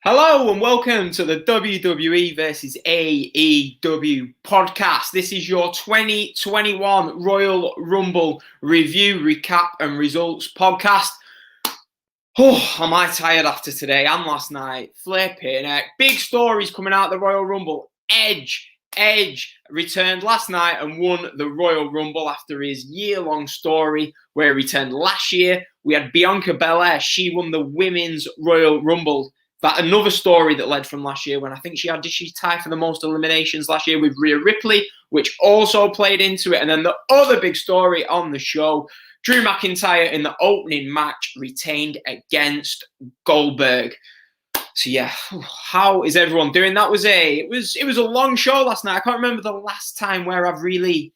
Hello and welcome to the WWE versus AEW podcast. This is your 2021 Royal Rumble review, recap and results podcast. Oh, am I tired after today and last night? Flipping heck. Big stories coming out of the Royal Rumble. Edge returned last night and won the Royal Rumble after his year-long story where he returned last year. We had Bianca Belair. She won the Women's Royal Rumble. That another story that led from last year when I think did she tie for the most eliminations last year with Rhea Ripley, which also played into it. And then the other big story on the show, Drew McIntyre in the opening match retained against Goldberg. So yeah, how is everyone doing? It was a long show last night. I can't remember the last time where we've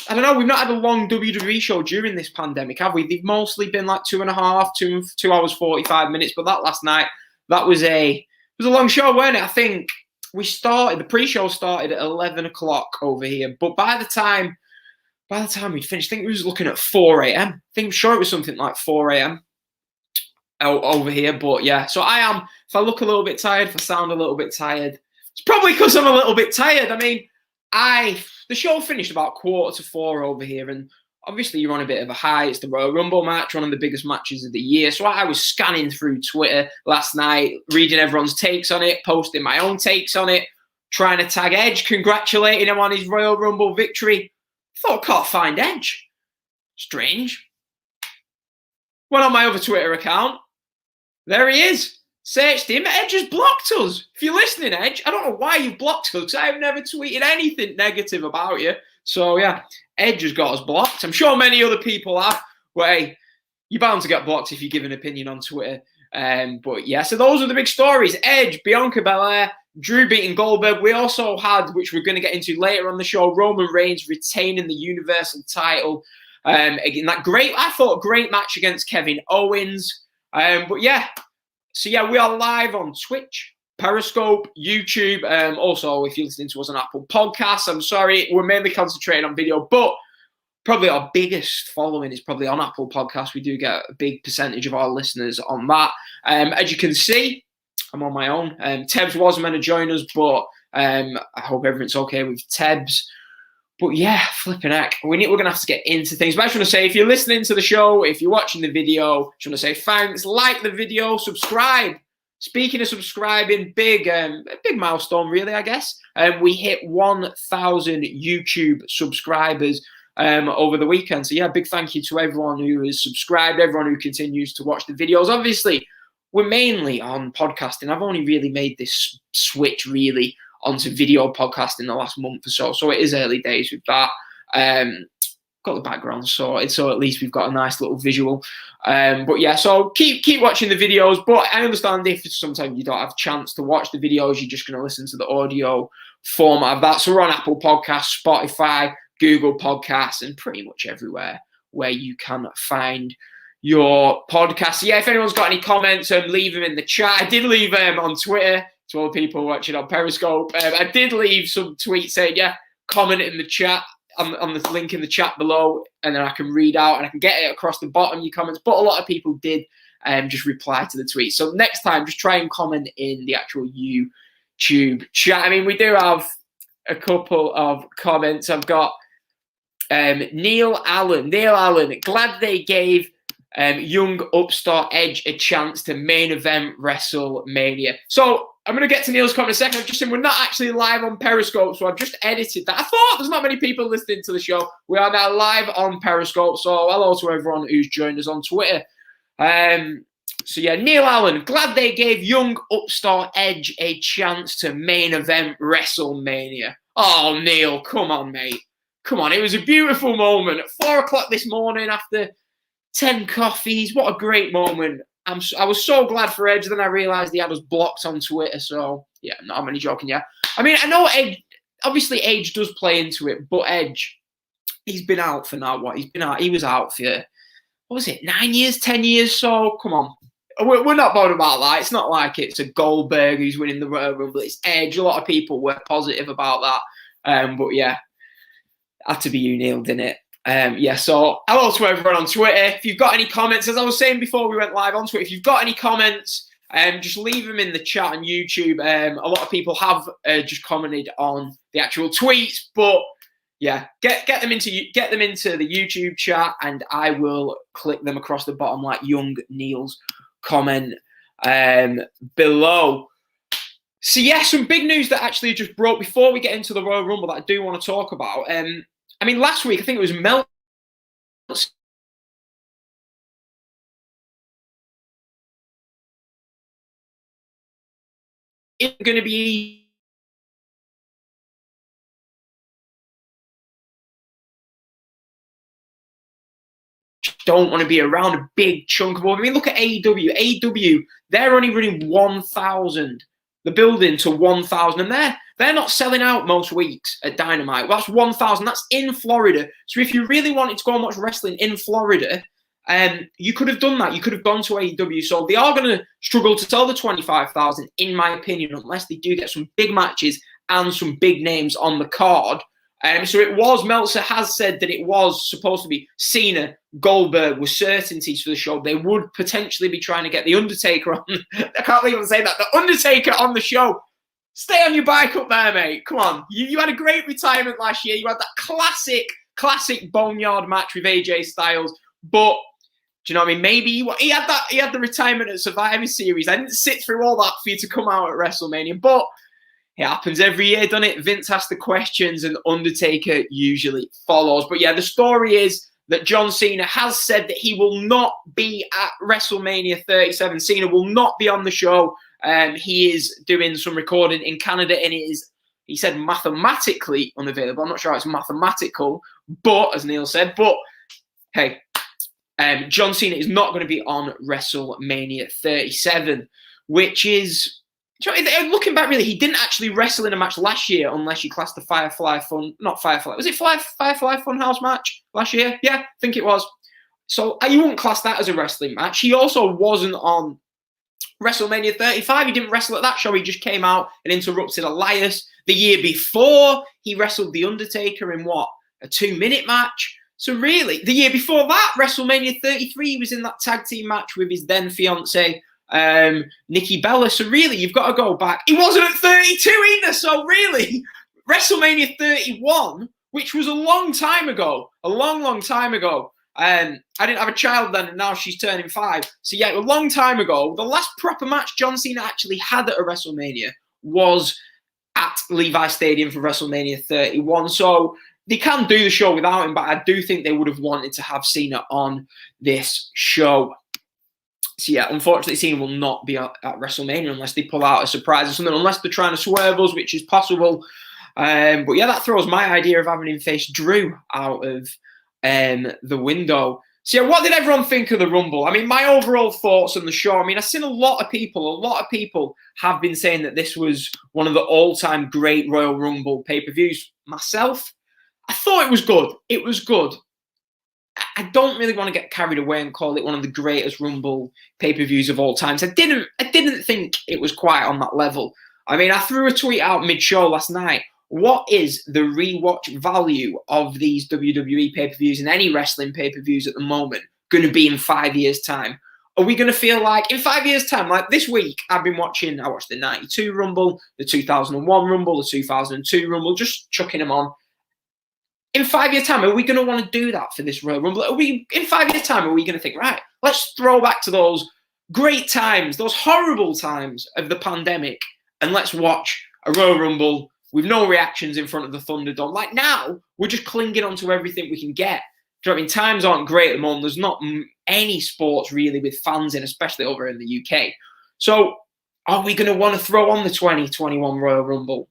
not had a long WWE show during this pandemic, have we? They've mostly been like 2 hours, 45 minutes. But that last night, it was a long show, wasn't it? I think the pre-show started at 11 o'clock over here. But by the time we'd finished, I think we was looking at 4 a.m. I'm sure it was something like 4 a.m. over here. But yeah, so I am, if I look a little bit tired, if I sound a little bit tired, it's probably because I'm a little bit tired. I mean, the show finished about 3:45 over here, and obviously you're on a bit of a high. It's the Royal Rumble match, one of the biggest matches of the year. So I was scanning through Twitter last night, reading everyone's takes on it, posting my own takes on it, trying to tag Edge, congratulating him on his Royal Rumble victory. I thought I can't find Edge. Strange. Went on my other Twitter account. There he is. Searched him. Edge has blocked us. If you're listening, Edge, I don't know why you've blocked us because I've never tweeted anything negative about you. So yeah, Edge has got us blocked. I'm sure many other people have. Well, hey, you're bound to get blocked if you give an opinion on Twitter. But yeah, so those are the big stories. Edge, Bianca Belair, Drew beating Goldberg. We also had, which we're going to get into later on the show, Roman Reigns retaining the Universal title. Again, I thought great match against Kevin Owens. But yeah, so yeah, we are live on Twitch, Periscope, YouTube. Also, if you're listening to us on Apple Podcasts, I'm sorry, we're mainly concentrating on video, but probably our biggest following is probably on Apple Podcasts. We do get a big percentage of our listeners on that. As you can see, I'm on my own. Tebs was meant to join us, but I hope everything's okay with Tebs. But yeah, flipping heck, we're going to have to get into things. But I just want to say, if you're listening to the show, if you're watching the video, I just want to say thanks, like the video, subscribe. Speaking of subscribing, big milestone, really, I guess. We hit 1,000 YouTube subscribers over the weekend. So yeah, big thank you to everyone who has subscribed, everyone who continues to watch the videos. Obviously, we're mainly on podcasting. I've only really made this switch really onto video podcasting in the last month or so. So it is early days with that. Got the background sorted, so at least we've got a nice little visual. But yeah, so keep watching the videos. But I understand if sometimes you don't have a chance to watch the videos, you're just going to listen to the audio format of that. So we're on Apple Podcasts, Spotify, Google Podcasts, and pretty much everywhere where you can find your podcast. Yeah, if anyone's got any comments, leave them in the chat. I did leave them on Twitter to all the people watching on Periscope. I did leave some tweets saying, yeah, comment in the chat on the link in the chat below, and then I can read out and I can get it across the bottom, your comments. But a lot of people did just reply to the tweet. So next time, just try and comment in the actual YouTube chat. I mean, we do have a couple of comments. I've got Neil Allen, glad they gave young upstart Edge a chance to main event WrestleMania. So I'm going to get to Neil's comment in a second. I've just said we're not actually live on Periscope, so I've just edited that. I thought there's not many people listening to the show. We are now live on Periscope, so hello to everyone who's joined us on Twitter. So yeah, Neil Allen, glad they gave young upstart Edge a chance to main event WrestleMania. Oh, Neil, come on, mate. Come on, it was a beautiful moment at 4 o'clock this morning after 10 coffees. What a great moment. I was so glad for Edge. Then I realised he had us blocked on Twitter. So, yeah, not many joking, yeah. I mean, I know Edge, obviously Edge does play into it, but Edge, he's been out for now. He was out for, what was it, 9 years, 10 years? So, come on. We're not bothered about that. It's not like it's a Goldberg who's winning the Royal Rumble. It's Edge. A lot of people were positive about that. But yeah, had to be you, Neil, didn't it? Yeah, so hello to everyone on Twitter. If you've got any comments, as I was saying before we went live on Twitter, if you've got any comments, just leave them in the chat on YouTube. A lot of people have just commented on the actual tweets, but yeah, get them into the YouTube chat, and I will click them across the bottom like young Neil's comment below. So yeah, some big news that actually just broke before we get into the Royal Rumble that I do want to talk about. I mean, last week I think it was Meltzer going to be don't want to be around a big chunk of. I mean, look at AEW. AEW, they're only running 1,000. The building to 1,000, and they're not selling out most weeks at Dynamite. Well, that's 1,000. That's in Florida. So if you really wanted to go and watch wrestling in Florida, you could have done that. You could have gone to AEW. So they are going to struggle to sell the 25,000, in my opinion, unless they do get some big matches and some big names on the card. So it was, Meltzer has said that it was supposed to be Cena, Goldberg with certainties for the show. They would potentially be trying to get The Undertaker on. I can't believe I'm saying that. The Undertaker on the show. Stay on your bike up there, mate. Come on. You had a great retirement last year. You had that classic boneyard match with AJ Styles. But, do you know what I mean? Maybe he had the retirement at Survivor Series. I didn't sit through all that for you to come out at WrestleMania. But it happens every year, doesn't it? Vince asks the questions and Undertaker usually follows. But yeah, the story is that John Cena has said that he will not be at WrestleMania 37. Cena will not be on the show. He is doing some recording in Canada, and it is, he said, mathematically unavailable. I'm not sure it's mathematical, but as Neil said, but hey, John Cena is not going to be on WrestleMania 37, which is, looking back, really, he didn't actually wrestle in a match last year, unless you class the Firefly Fun, not Firefly, was it Firefly Funhouse match last year? Yeah, I think it was. So you wouldn't class that as a wrestling match. He also wasn't on WrestleMania 35. He didn't wrestle at that show. He just came out and interrupted Elias. The year before, he wrestled The Undertaker in what? A 2-minute match. So really, the year before that, WrestleMania 33, he was in that tag team match with his then fiance, Nikki Bella. So really, you've got to go back. He wasn't at 32 either. So really, WrestleMania 31, which was a long time ago, a long time ago. I didn't have a child then, and now she's turning 5. So yeah, a long time ago, the last proper match John Cena actually had at a WrestleMania was at Levi Stadium for WrestleMania 31. So they can do the show without him, but I do think they would have wanted to have Cena on this show. So yeah, unfortunately, Cena will not be at WrestleMania unless they pull out a surprise or something, unless they're trying to swerve us, which is possible. But yeah, that throws my idea of having him face Drew out of the window. So yeah, what did everyone think of the Rumble? I mean, my overall thoughts on the show, I mean, I've seen a lot of people have been saying that this was one of the all-time great Royal Rumble pay-per-views. Myself, I thought it was good. It was good. I don't really want to get carried away and call it one of the greatest Rumble pay-per-views of all time. So I didn't think it was quite on that level. I mean, I threw a tweet out mid-show last night. What is the rewatch value of these WWE pay-per-views and any wrestling pay-per-views at the moment going to be in 5 years' time? Are we going to feel like in 5 years' time, like this week, I watched the 92 Rumble, the 2001 Rumble, the 2002 Rumble, just chucking them on. In 5 years' time, are we going to want to do that for this Royal Rumble? In 5 years' time, are we going to think, right, let's throw back to those great times, those horrible times of the pandemic, and let's watch a Royal Rumble with no reactions in front of the Thunderdome? Like now, we're just clinging onto everything we can get. Do you know what I mean? Times aren't great at the moment. There's not any sports really with fans in, especially over in the UK. So are we going to want to throw on the 2021 Royal Rumble?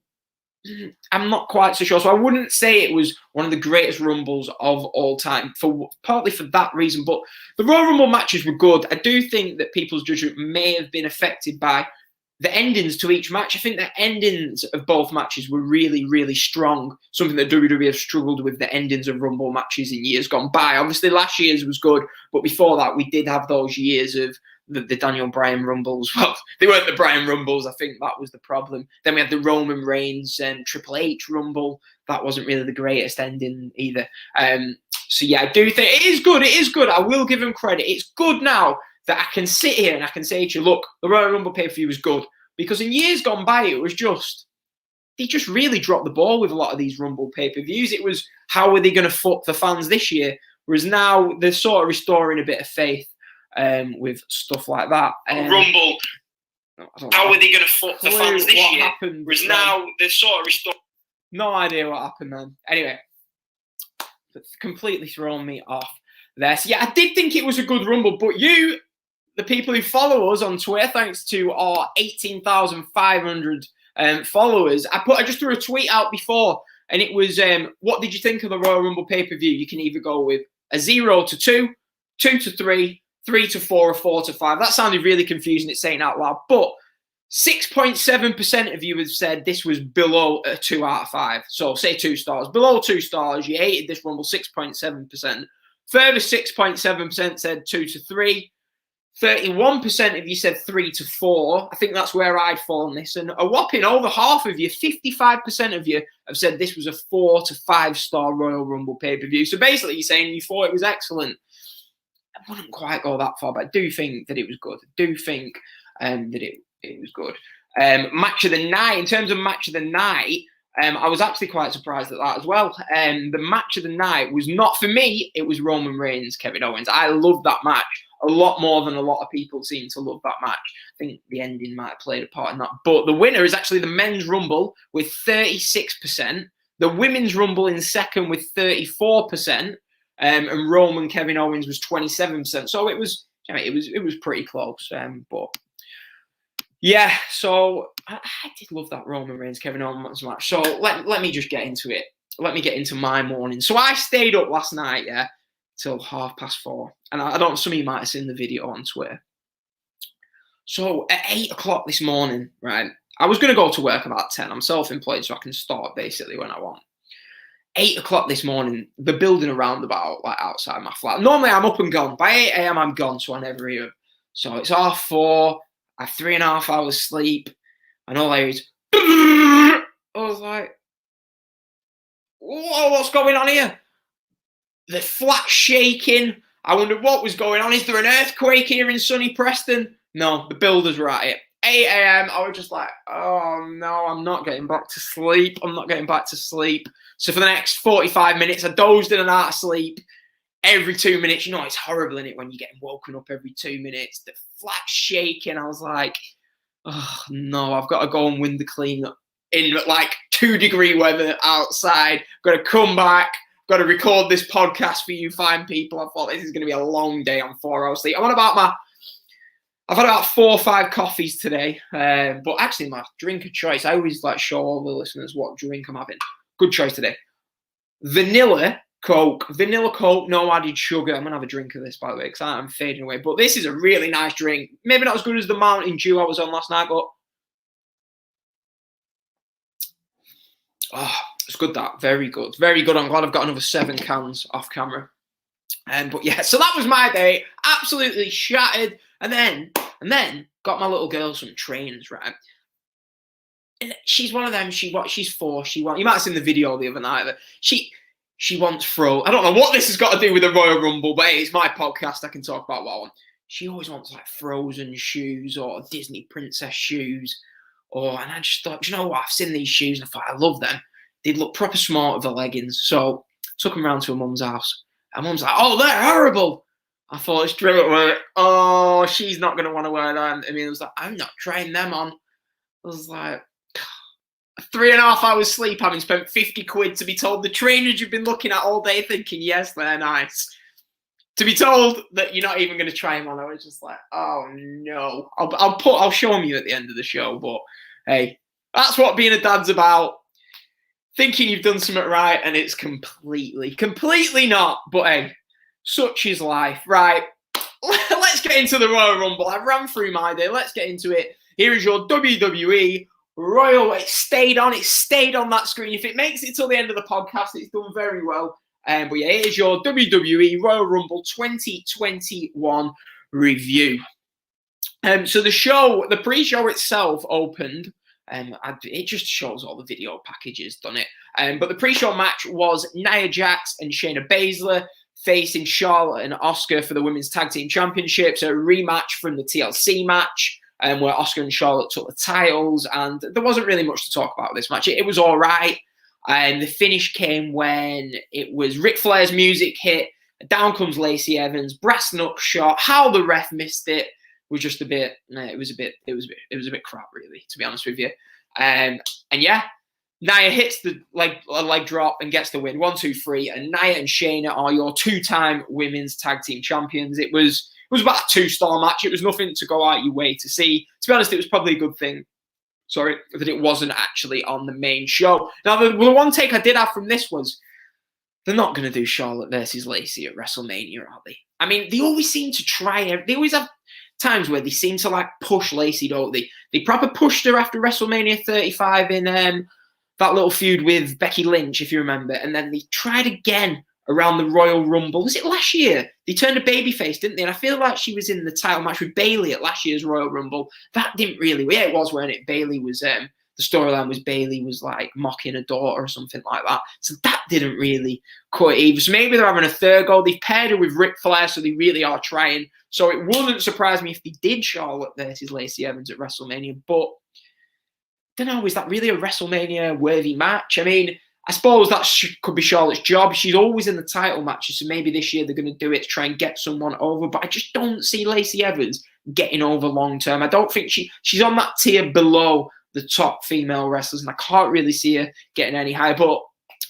I'm not quite so sure. So I wouldn't say it was one of the greatest Rumbles of all time, partly for that reason. But the Royal Rumble matches were good. I do think that people's judgment may have been affected by the endings to each match. I think the endings of both matches were really, really strong. Something that WWE have struggled with, the endings of Rumble matches in years gone by. Obviously, last year's was good, but before that, we did have those years of the Daniel Bryan Rumbles. Well, they weren't the Bryan Rumbles. I think that was the problem. Then we had the Roman Reigns and Triple H Rumble. That wasn't really the greatest ending either. So yeah, I do think it is good. It is good. I will give him credit. It's good now that I can sit here and I can say to you, look, the Royal Rumble pay-per-view was good. Because in years gone by, it was just, they just really dropped the ball with a lot of these Rumble pay-per-views. It was, how are they going to fuck the fans this year? Whereas now, they're sort of restoring a bit of faith with stuff like that. Rumble, how are they going to fuck the fans this year? Happened, whereas now, they're sort of restoring. No idea what happened then. Anyway, it's completely thrown me off there. So yeah, I did think it was a good Rumble, but you, the people who follow us on Twitter, thanks to our 18,500 followers, I just threw a tweet out before, and it was, what did you think of the Royal Rumble pay-per-view? You can either go with a 0 to 2, 2 to 3, 3 to 4, or 4 to 5. That sounded really confusing, it's saying out loud, but 6.7% of you have said this was below a 2 out of 5. So say 2 stars. Below 2 stars, you hated this Rumble, 6.7%. Further 6.7% said 2 to 3. 31% of you said 3 to 4. I think that's where I'd fall on this. And a whopping over half of you, 55% of you, have said this was a 4 to 5 star Royal Rumble pay-per-view. So basically, you're saying you thought it was excellent. I wouldn't quite go that far, but I do think that it was good. I do think that it was good. Match of the night, in terms of match of the night, I was actually quite surprised at that as well. The match of the night was not, for me, it was Roman Reigns, Kevin Owens. I loved that match a lot more than a lot of people seem to love that match. I think the ending might have played a part in that. But the winner is actually the men's Rumble with 36%. The women's Rumble in second with 34%. And Roman Kevin Owens was 27%. So it was pretty close. But yeah, so I did love that Roman Reigns Kevin Owens match. So let me just get into it. Let me get into my morning. So I stayed up last night, yeah, till 4:30. And I don't know, some of you might have seen the video on Twitter. So at 8 o'clock this morning, right, I was going to go to work about 10. I'm self-employed, so I can start basically when I want. 8 o'clock this morning, the building a roundabout, like outside my flat. Normally I'm up and gone. By 8 a.m. I'm gone, so I never hear. So it's 4:30. I have 3.5 hours sleep. And all I hear is, I was like, whoa, what's going on here? The flat shaking. I wondered what was going on. Is there an earthquake here in sunny Preston? No, the builders were at it. 8 a.m. I was just like, oh no, I'm not getting back to sleep. I'm not getting back to sleep. So for the next 45 minutes, I dozed in and out of sleep. Every 2 minutes, you know, it's horrible, isn't it, when you're getting woken up every 2 minutes. The flat shaking. I was like, oh no, I've got to go and window clean in like 2-degree weather outside. Got to come back. Got to record this podcast for you fine people. I thought this is going to be a long day on 4 hours sleep. I've had about 4 or 5 coffees today. But actually, my drink of choice, I always like show all the listeners what drink I'm having. Good choice today. Vanilla Coke. Vanilla Coke, no added sugar. I'm going to have a drink of this, by the way, because I'm fading away. But this is a really nice drink. Maybe not as good as the Mountain Dew I was on last night, but oh, it's good, that. Very good. Very good. I'm glad I've got another 7 cans off camera. But yeah, so that was my day. Absolutely shattered. And then got my little girl some trainers, right? And she's one of them. She's 4. You might have seen the video the other night. But she wants I don't know what this has got to do with the Royal Rumble, but hey, it's my podcast. I can talk about what I want. She always wants like Frozen shoes or Disney princess shoes. And I just thought, you know what? I've seen these shoes and I thought, I love them. They'd look proper smart with the leggings. So I took them round to her mum's house. Her mum's like, oh, they're horrible. I thought, straight away, oh, she's not going to want to wear them. I mean, it was like, I'm not trying them on. I was like, 3.5 hours sleep, having spent 50 quid to be told the trainers you've been looking at all day thinking, yes, they're nice. To be told that you're not even going to try them on, I was just like, oh no. I'll show them you at the end of the show, but hey, that's what being a dad's about. Thinking you've done something right, and it's completely not. But hey, such is life. Right, let's get into the Royal Rumble. I've ran through my day. Let's get into it. Here is your WWE Royal. It stayed on that screen. If it makes it till the end of the podcast, it's done very well. But yeah, here's your WWE Royal Rumble 2021 review. So the pre-show itself opened. It just shows all the video packages, done it. But the pre-show match was Nia Jax and Shayna Baszler facing Charlotte and Asuka for the Women's Tag Team Championships, a rematch from the TLC match, where Asuka and Charlotte took the titles, and there wasn't really much to talk about this match. It was all right, and the finish came when it was Ric Flair's music hit, down comes Lacey Evans, brass knuck shot. How the ref missed it was just a bit. It was a bit crap, really, to be honest with you. And yeah, Nia hits the leg drop and gets the win. 1, 2, 3, and Nia and Shayna are your 2-time Women's Tag Team Champions. It was about a 2-star match. It was nothing to go out your way to see. To be honest, it was probably a good thing. Sorry, that it wasn't actually on the main show. Now, the one take I did have from this was, they're not going to do Charlotte versus Lacey at WrestleMania, are they? I mean, they always seem to try. They always have times where they seem to push Lacey, don't they? They proper pushed her after WrestleMania 35 in that little feud with Becky Lynch, if you remember. And then they tried again around the Royal Rumble. Was it last year? They turned a babyface, didn't they? And I feel like she was in the title match with Bayley at last year's Royal Rumble. That didn't really. Yeah, it was, when it Bayley was. The storyline was Bayley was mocking a daughter or something like that. So that didn't really cut it either. So maybe they're having a third goal. They've paired her with Ric Flair, so they really are trying. So it wouldn't surprise me if they did Charlotte versus Lacey Evans at WrestleMania. But I don't know, is that really a WrestleMania-worthy match? I mean, I suppose that could be Charlotte's job. She's always in the title matches, so maybe this year they're going to do it to try and get someone over. But I just don't see Lacey Evans getting over long-term. I don't think she's on that tier below the top female wrestlers, and I can't really see her getting any higher. But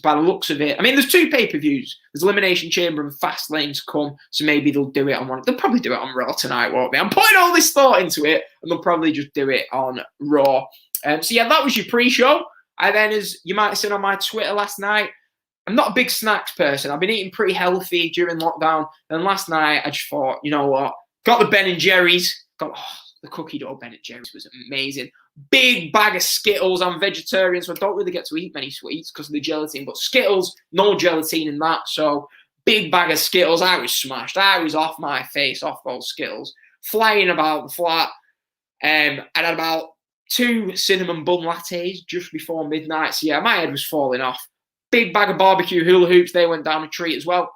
by the looks of it, I mean, there's 2 pay-per-views. There's Elimination Chamber and Fastlane to come, so maybe they'll do it on one. They'll probably do it on Raw tonight, won't they? I'm putting all this thought into it, and they'll probably just do it on Raw. So yeah, that was your pre-show. And then, as you might have seen on my Twitter last night, I'm not a big snacks person. I've been eating pretty healthy during lockdown. And last night, I just thought, you know what? Got the Ben & Jerry's. The cookie dough Ben & Jerry's was amazing. Big bag of Skittles. I'm vegetarian, so I don't really get to eat many sweets because of the gelatin. But Skittles, no gelatin in that. So big bag of Skittles. I was smashed. I was off my face, off those Skittles. Flying about the flat. I had about 2 cinnamon bun lattes just before midnight. So yeah, my head was falling off. Big bag of barbecue hula hoops. They went down a treat as well.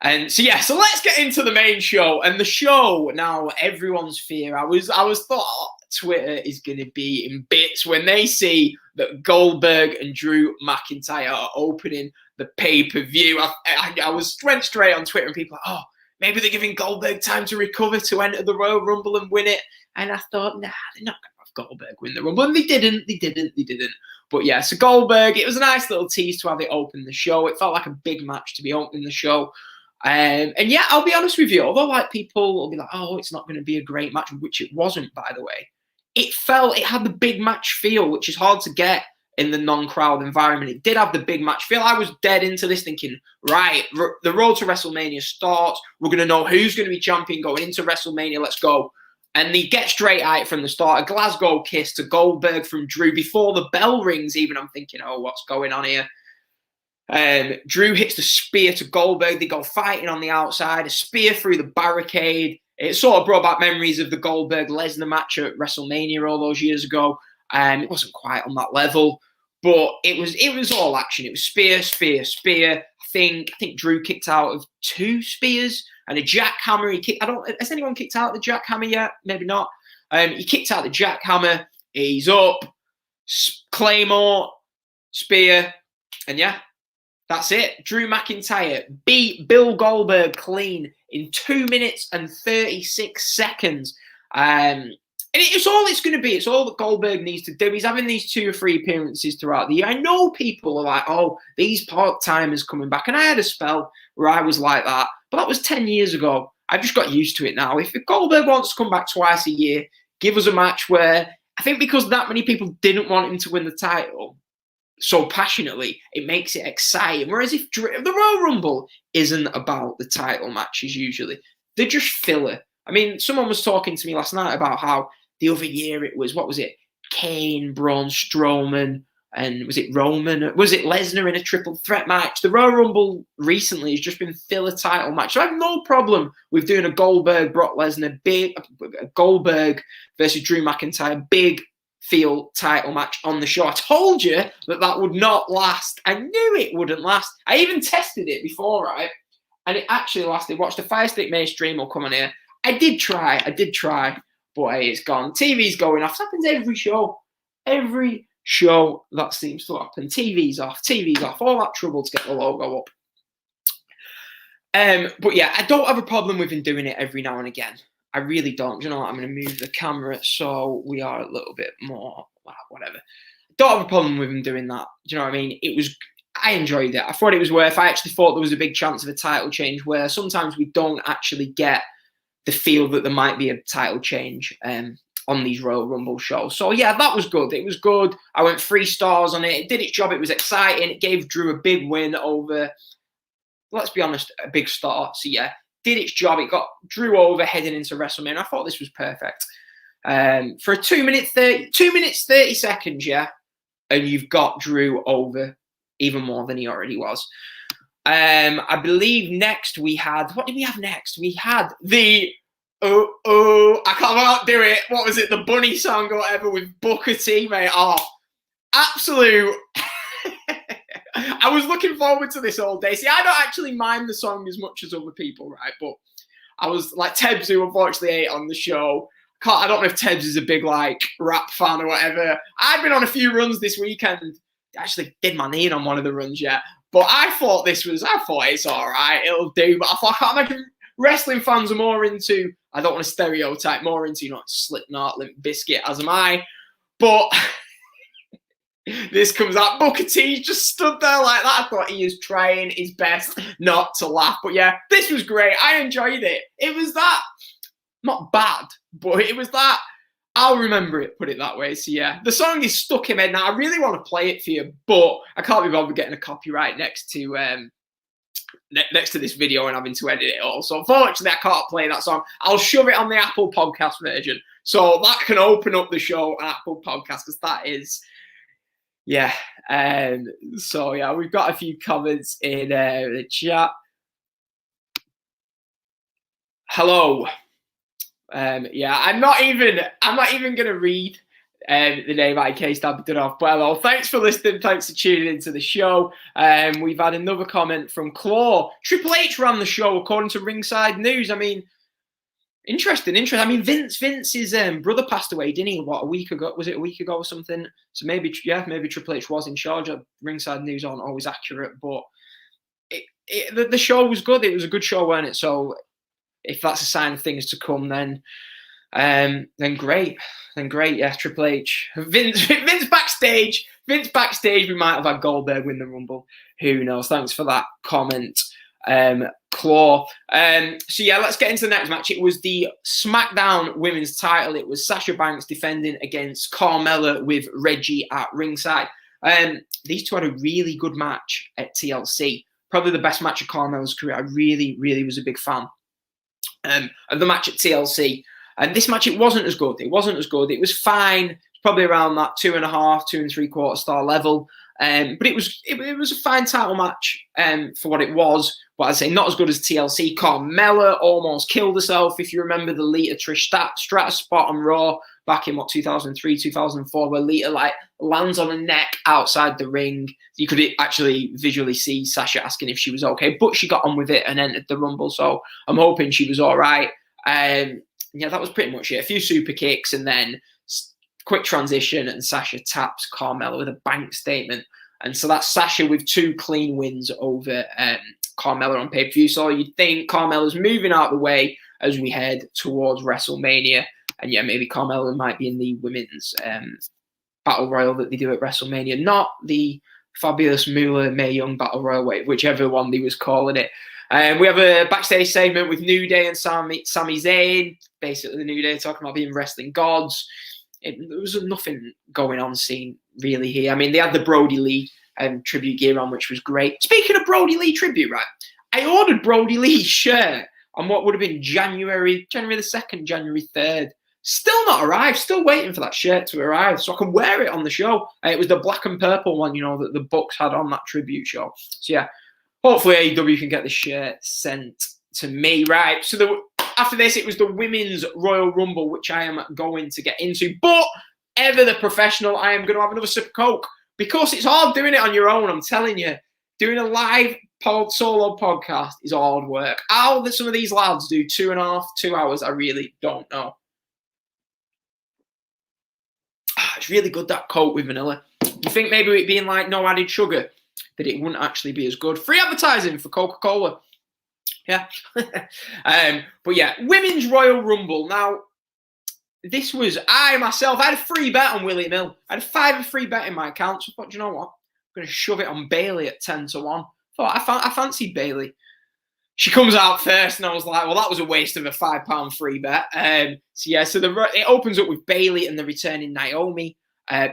And so yeah, so let's get into the main show. And the show, now everyone's fear. I was thought Twitter is going to be in bits when they see that Goldberg and Drew McIntyre are opening the pay-per-view. I went straight on Twitter and people are like, oh, maybe they're giving Goldberg time to recover to enter the Royal Rumble and win it. And I thought, nah, they're not going to have Goldberg win the Rumble. And they didn't. But yeah, so Goldberg, it was a nice little tease to have it open the show. It felt like a big match to be opening the show. And yeah, I'll be honest with you, although people will be like, oh, it's not going to be a great match, which it wasn't, by the way. It had the big match feel, which is hard to get in the non-crowd environment. It did have the big match feel. I was dead into this thinking, right, the road to WrestleMania starts. We're going to know who's going to be champion going into WrestleMania. Let's go. And they get straight at it from the start. A Glasgow kiss to Goldberg from Drew before the bell rings even. I'm thinking, oh, what's going on here? Drew hits the spear to Goldberg. They go fighting on the outside. A spear through the barricade. It sort of brought back memories of the Goldberg-Lesnar match at WrestleMania all those years ago. It wasn't quite on that level, but it was all action. It was spear, spear, spear. I think Drew kicked out of 2 spears and a jackhammer. Has anyone kicked out the jackhammer yet? Maybe not. He kicked out the jackhammer. He's up. Claymore, spear, and yeah, that's it. Drew McIntyre beat Bill Goldberg clean in 2 minutes and 36 seconds. And it's all it's going to be. It's all that Goldberg needs to do. He's having these 2 or 3 appearances throughout the year. I know people are like, oh, these part-timers coming back. And I had a spell where I was like that. But that was 10 years ago. I've just got used to it now. If Goldberg wants to come back twice a year, give us a match where I think because that many people didn't want him to win the title so passionately, it makes it exciting. Whereas if the Royal Rumble isn't about the title matches usually, they're just filler. I mean, someone was talking to me last night about how the other year it was, what was it? Kane, Braun Strowman, and was it Roman? Was it Lesnar in a triple threat match? The Royal Rumble recently has just been filler title match. So I have no problem with doing a Goldberg, Brock Lesnar, big Goldberg versus Drew McIntyre, big feel title match on the show. I told you that would not last. I knew it wouldn't last. I even tested it before, right? And it actually lasted. Watch the Fire Stick mainstream will come on here. I did try, but hey, it's gone. TV's going off. It happens every show. Every show that seems to happen. TV's off. All that trouble to get the logo up. But yeah, I don't have a problem with him doing it every now and again. I really don't. You know what? I'm going to move the camera so we are a little bit more, whatever. Don't have a problem with him doing that. Do you know what I mean? I enjoyed it. I thought it was worth. I actually thought there was a big chance of a title change where sometimes we don't actually get the feel that there might be a title change on these Royal Rumble shows. So yeah, that was good. It was good. I went 3 stars on it. It did its job. It was exciting. It gave Drew a big win over, let's be honest, a big star. So yeah, did its job. It got Drew over heading into WrestleMania. I thought this was perfect. For a 2 minutes 30 seconds, yeah, and you've got Drew over even more than he already was. I believe next we had, what did we have next? We had the, I can't do it. What was it? The Bunny song or whatever with Booker T, mate. Oh, absolute. I was looking forward to this all day. See, I don't actually mind the song as much as other people, right? But I was like Tebbs, who unfortunately ate on the show. I don't know if Tebbs is a big like rap fan or whatever. I've been on a few runs this weekend. Actually did my knee on one of the runs yet. But I thought it's all right. It'll do. But I can't imagine wrestling fans are more into, I don't want to stereotype, more into, Slipknot, Limp Bizkit, as am I. But this comes out. Booker T just stood there like that. I thought he is trying his best not to laugh. But yeah, this was great. I enjoyed it. It was that, not bad, but it was that. I'll remember it, put it that way. So yeah, the song is stuck in my head now. I really want to play it for you, but I can't be bothered getting a copyright next to this video and having to edit it all. So unfortunately, I can't play that song. I'll shove it on the Apple Podcast version, so that can open up the show on Apple Podcast, because that is, yeah. So yeah, we've got a few comments in the chat. Hello. Yeah, I'm not even gonna read the name in case that'd be done off. But hello, thanks for listening, thanks for tuning into the show. We've had another comment from Claw. Triple H ran the show according to Ringside News. I mean, interesting. I mean, Vince's brother passed away, didn't he? What, a week ago? Was it a week ago or something? So maybe Triple H was in charge. Of Ringside News aren't always accurate, but the show was good. It was a good show, wasn't it? So if that's a sign of things to come, then great. Yeah, Triple H, Vince backstage. We might have had Goldberg win the Rumble. Who knows? Thanks for that comment, Claw. So yeah, let's get into the next match. It was the SmackDown Women's Title. It was Sasha Banks defending against Carmella with Reggie at ringside. These two had a really good match at TLC. Probably the best match of Carmella's career. I really was a big fan of the match at TLC. And this match, it wasn't as good. It was fine. It's probably around that 2.5, 2 3/4 star level. But it was a fine title match for what it was. But I'd say not as good as TLC. Carmella almost killed herself. If you remember the Lita Trish Stratus spot on Raw back in 2003, 2004, where Lita lands on her neck outside the ring. You could actually visually see Sasha asking if she was okay, but she got on with it and entered the Rumble. So I'm hoping she was all right. Yeah, that was pretty much it. A few super kicks and then quick transition, and Sasha taps Carmella with a bank statement. And so that's Sasha with 2 clean wins over Carmella on pay-per-view. So you'd think Carmella's moving out of the way as we head towards WrestleMania. And yeah, maybe Carmella might be in the women's battle royal that they do at WrestleMania, not the fabulous Moolah Mae Young battle royal, whichever one they was calling it. We have a backstage segment with New Day and Sami Zayn. Basically, the New Day talking about being wrestling gods. There was nothing going on scene really here. I mean, they had the Brody Lee tribute gear on, which was great. Speaking of Brody Lee tribute, right? I ordered Brody Lee's shirt on what would have been January the 2nd, January 3rd. Still not arrived. Still waiting for that shirt to arrive so I can wear it on the show. It was the black and purple one, that the Bucks had on that tribute show. So yeah, hopefully AEW can get the shirt sent to me. Right. So after this, it was the Women's Royal Rumble, which I am going to get into. But ever the professional, I am going to have another sip of Coke. Because it's hard doing it on your own, I'm telling you. Doing a live solo podcast is hard work. How some of these lads do 2.5, 2 hours, I really don't know. It's really good, that Coke with vanilla. You think maybe it being like no added sugar, that it wouldn't actually be as good. Free advertising for Coca-Cola. Yeah. But yeah, Women's Royal Rumble. Now, this was, I had a free bet on Willie Mill. I had a $5 free bet in my account. So I thought, you know what? I'm going to shove it on Bailey at 10-1. I fancied Bailey. She comes out first, and I was like, well, that was a waste of a £5 free bet. So it opens up with Bailey and the returning Naomi.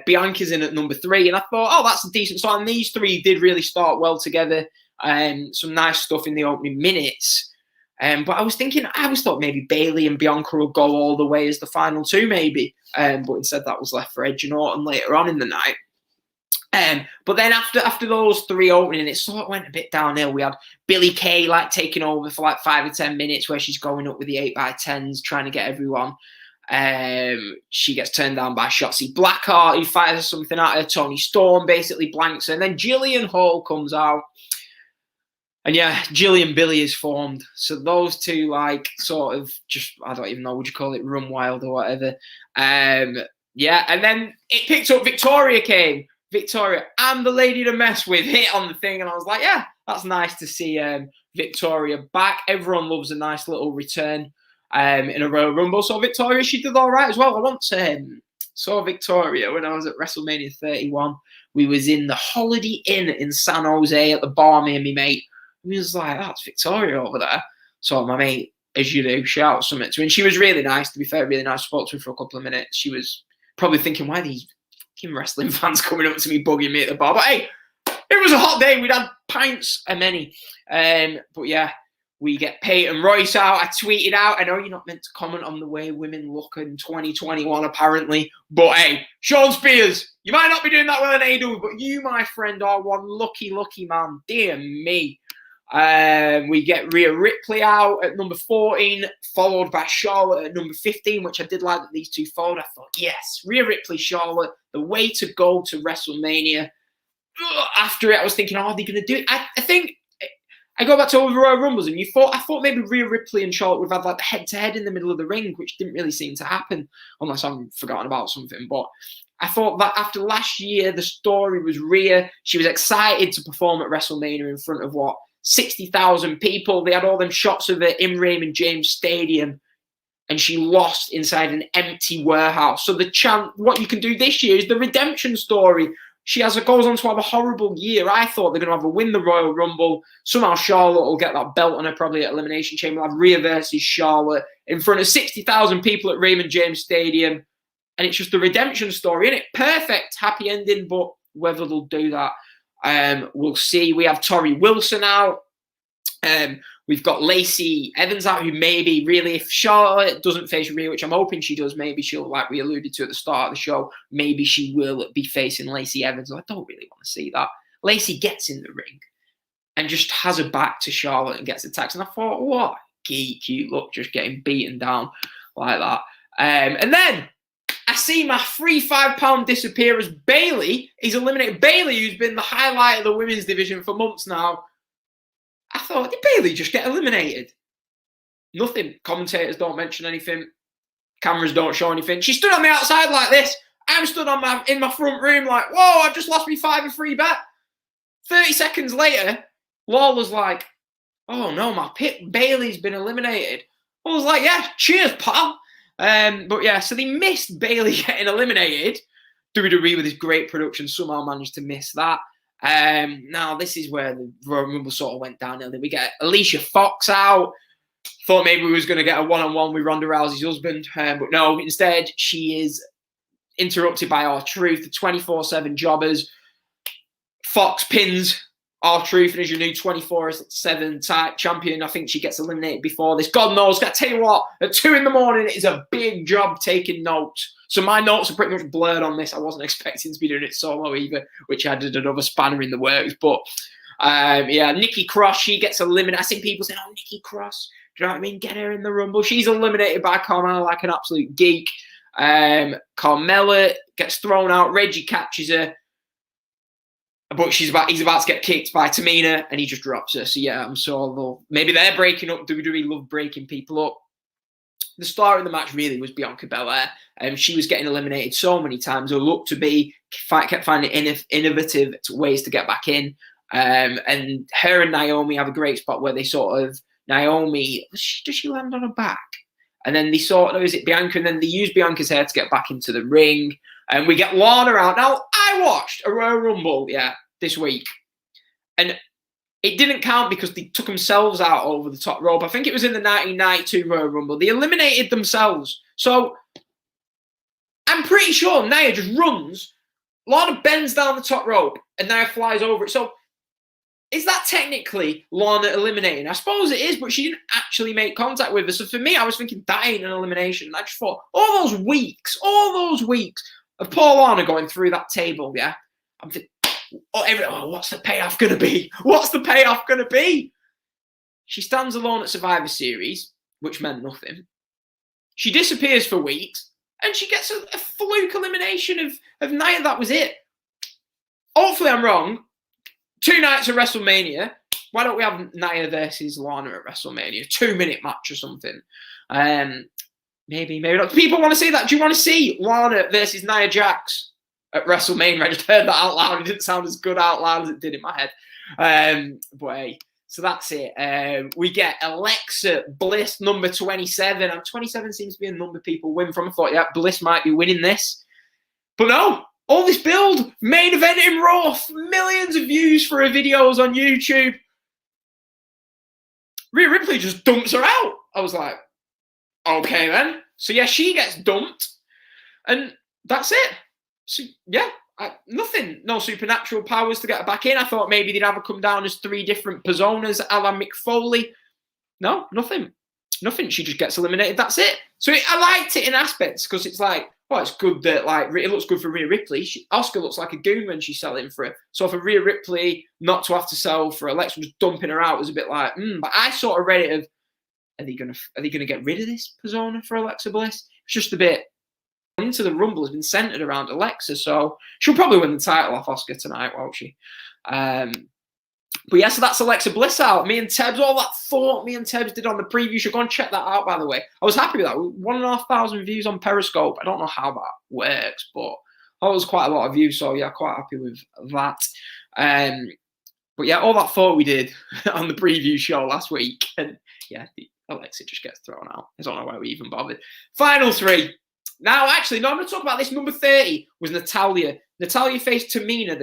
Bianca's in at number 3, and I thought, oh, that's a decent start. And these three did really start well together. Some nice stuff in the opening minutes. But I was thought maybe Bailey and Bianca will go all the way as the final two, maybe. But instead that was left for Edge and Orton later on in the night. But then after those three opening, it sort of went a bit downhill. We had Billie Kay taking over for 5 or 10 minutes, where she's going up with the 8x10s, trying to get everyone. She gets turned down by Shotzi Blackheart, who fires something at her. Toni Storm basically blanks her, and then Jillian Hall comes out. And yeah, Jillian Billy is formed. So those two, sort of just, I don't even know, would you call it run wild or whatever? Yeah, and then it picked up. Victoria came. Victoria, I'm the lady to mess with, hit on the thing. And I was like, yeah, that's nice to see Victoria back. Everyone loves a nice little return in a Royal Rumble. So Victoria, she did all right as well. I once saw Victoria when I was at WrestleMania 31. We was in the Holiday Inn in San Jose at the bar, me and my mate. And he was like, that's Victoria over there. So my mate, as you do, shout something to her. And she was really nice, to be fair, really nice. Spoke to her for a couple of minutes. She was probably thinking, why are these wrestling fans coming up to me, bugging me at the bar? But hey, it was a hot day. We'd had pints a many. But yeah, we get Peyton Royce out. I tweeted out, I know you're not meant to comment on the way women look in 2021, apparently. But hey, Sean Spears, you might not be doing that well in AEW, but you, my friend, are one lucky man. Dear me. We get Rhea Ripley out at number 14, followed by Charlotte at number 15, which I did like that these two followed. I thought, yes, Rhea Ripley, Charlotte, the way to go to WrestleMania. After it, I was thinking, are they going to do it? I think I go back to over Royal Rumbles, and I thought maybe Rhea Ripley and Charlotte would have had head-to-head in the middle of the ring, which didn't really seem to happen, unless I've forgotten about something. But I thought that after last year, the story was Rhea. She was excited to perform at WrestleMania in front of 60,000 people. They had all them shots of her in Raymond James Stadium, and she lost inside an empty warehouse. So what you can do this year is the redemption story. She goes on to have a horrible year. I thought they're going to have a win the Royal Rumble. Somehow Charlotte will get that belt on her, probably at Elimination Chamber. We'll have Rhea versus Charlotte in front of 60,000 people at Raymond James Stadium. And it's just the redemption story, isn't it? Perfect, happy ending, but whether they'll do that, we'll see. We have Tori Wilson out. We've got Lacey Evans out, who maybe really, if Charlotte doesn't face Rhea, which I'm hoping she does, maybe she'll, like we alluded to at the start of the show, maybe she will be facing Lacey Evans. I don't really want to see that. Lacey gets in the ring and just has her back to Charlotte and gets attacked. And I thought, what cute look, just getting beaten down like that. And then I see my free £5 disappear as Bailey is eliminated. Bailey, who's been the highlight of the women's division for months now. I thought, did Bailey just get eliminated? Nothing. Commentators don't mention anything. Cameras don't show anything. She stood on the outside like this. I'm stood in my front room like, whoa, I've just lost me $5 free bet. 30 seconds later, Lawler's like, oh no, Bailey's been eliminated. I was like, yeah, cheers, pal. But yeah, so they missed Bailey getting eliminated. WWE with his great production somehow managed to miss that. Now this is where the Royal Rumble sort of went downhill. Then we get Alicia Fox out. Thought maybe we was going to get a one-on-one with Ronda Rousey's husband, but no. Instead, she is interrupted by R-Truth, the 24/7 jobbers. Fox pins R-Truth and is your new 24/7 type champion. I think she gets eliminated before this. God knows. I tell you what, at 2 a.m, it is a big job taking notes. So my notes are pretty much blurred on this. I wasn't expecting to be doing it solo either, which added another spanner in the works. But yeah, Nikki Cross, she gets eliminated. I see people saying, oh, Nikki Cross, do you know what I mean? Get her in the Rumble. She's eliminated by Carmella like an absolute geek. Carmella gets thrown out. Reggie catches her. But he's about to get kicked by Tamina, and he just drops her. So yeah, I'm sure maybe they're breaking up. WWE love breaking people up. The star of the match really was Bianca Belair. She was getting eliminated so many times. Her looked to be kept finding innovative ways to get back in. And her and Naomi have a great spot where they sort of Naomi does she land on her back? And then they is it Bianca? And then they use Bianca's hair to get back into the ring. And we get Lana out. Now, I watched a Royal Rumble, this week. And it didn't count because they took themselves out over the top rope. I think it was in the 1992 Royal Rumble. They eliminated themselves. So, I'm pretty sure Nia just runs. Lana bends down the top rope and Nia flies over it. So, is that technically Lana eliminating? I suppose it is, but she didn't actually make contact with her. So for me, I was thinking that ain't an elimination. I just thought, all those weeks of poor Lana going through that table, I'm thinking, what's the payoff going to be? What's the payoff going to be? She stands alone at Survivor Series, which meant nothing. She disappears for weeks, and she gets a fluke elimination of Nia. That was it. Hopefully I'm wrong. 2 nights of WrestleMania. Why don't we have Nia versus Lana at WrestleMania? 2-minute match or something. Maybe not. People want to see that. Do you want to see Lana versus Nia Jax at WrestleMania? I just heard that out loud. It didn't sound as good out loud as it did in my head. But hey, so that's it. We get Alexa Bliss, number 27. And 27 seems to be a number people win from. I thought, Bliss might be winning this. But no. All this build, main event in Raw, millions of views for her videos on YouTube. Rhea Ripley just dumps her out. I was like, okay then. So yeah, she gets dumped. And that's it. So yeah, nothing. No supernatural powers to get her back in. I thought maybe they'd have her come down as 3 different personas a la Mick Foley. No, nothing. Nothing. She just gets eliminated. That's it. So I liked it in aspects because it's like, it's good that it looks good for Rhea Ripley. Asuka looks like a goon when she's selling for it. So for Rhea Ripley not to have to sell for Alexa, just dumping her out was a bit like, But I sort of read it of, are they gonna get rid of this persona for Alexa Bliss? It's just a bit into the Rumble has been centered around Alexa, so she'll probably win the title off Asuka tonight, won't she? But yeah, so that's Alexa Bliss out. Me and Tebs, all that thought me and Tebs did on the preview. You should go and check that out, by the way. I was happy with that. 1,500 views on Periscope. I don't know how that works, but that was quite a lot of views. So yeah, quite happy with that. But yeah, all that thought we did on the preview show last week. And yeah, Alexa just gets thrown out. I don't know why we even bothered. Final 3. Now, actually, no, I'm going to talk about this. Number 30 was Natalya. Natalya faced Tamina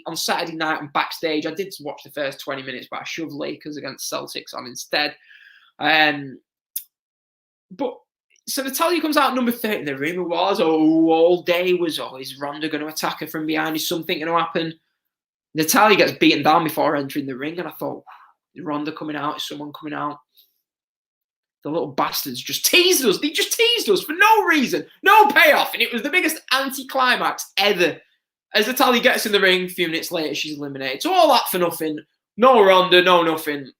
on Saturday night and backstage. I did watch the first 20 minutes, but I shoved Lakers against Celtics on instead. But so Natalya comes out number 30. The rumor was, all day was, is Ronda going to attack her from behind? Is something going to happen? Natalya gets beaten down before entering the ring, and I thought, is Ronda coming out? Is someone coming out? The little bastards just teased us. They just teased us for no reason, no payoff. And it was the biggest anticlimax ever. As Natalya gets in the ring, a few minutes later, she's eliminated. So all that for nothing. No Ronda, no nothing.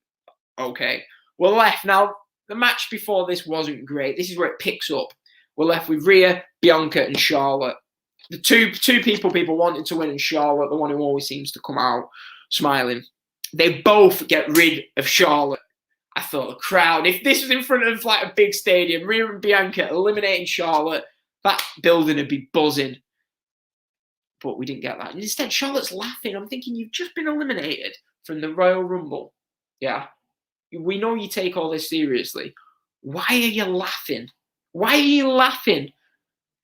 Okay. We're left. Now, the match before this wasn't great. This is where it picks up. We're left with Rhea, Bianca, and Charlotte. The two people wanted to win, and Charlotte, the one who always seems to come out smiling. They both get rid of Charlotte. I thought the crowd, if this was in front of like a big stadium, Rhea and Bianca eliminating Charlotte, that building would be buzzing. But we didn't get that. And instead, Charlotte's laughing. I'm thinking, you've just been eliminated from the Royal Rumble. Yeah. We know you take all this seriously. Why are you laughing? Why are you laughing?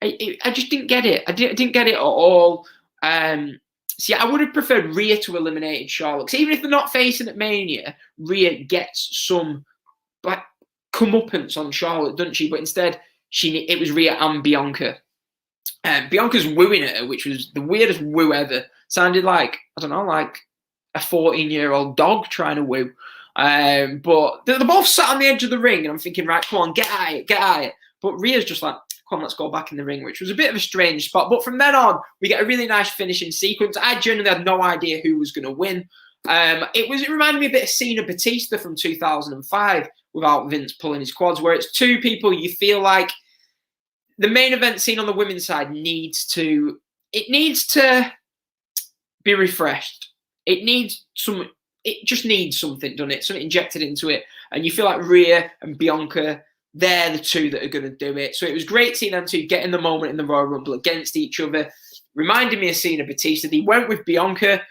I just didn't get it. I didn't get it at all. See, I would have preferred Rhea to eliminate Charlotte. Even if they're not facing at Mania, Rhea gets some like comeuppance on Charlotte, doesn't she? But instead, it was Rhea and Bianca. Bianca's wooing at her, which was the weirdest woo ever. Sounded like, I don't know, like a 14-year-old dog trying to woo. But they're both sat on the edge of the ring, and I'm thinking, right, come on, get at it. But Rhea's just like, come on, let's go back in the ring, which was a bit of a strange spot. But from then on, we get a really nice finishing sequence. I genuinely had no idea who was going to win. It reminded me a bit of Cena Batista from 2005 without Vince pulling his quads, where it's 2 people you feel like the main event scene on the women's side needs to be refreshed. It just needs something, doesn't it? Something injected into it. And you feel like Rhea and Bianca, they're the two that are going to do it. So it was great seeing them two get in the moment in the Royal Rumble against each other. Reminded me of Cena Batista. They went with Bianca.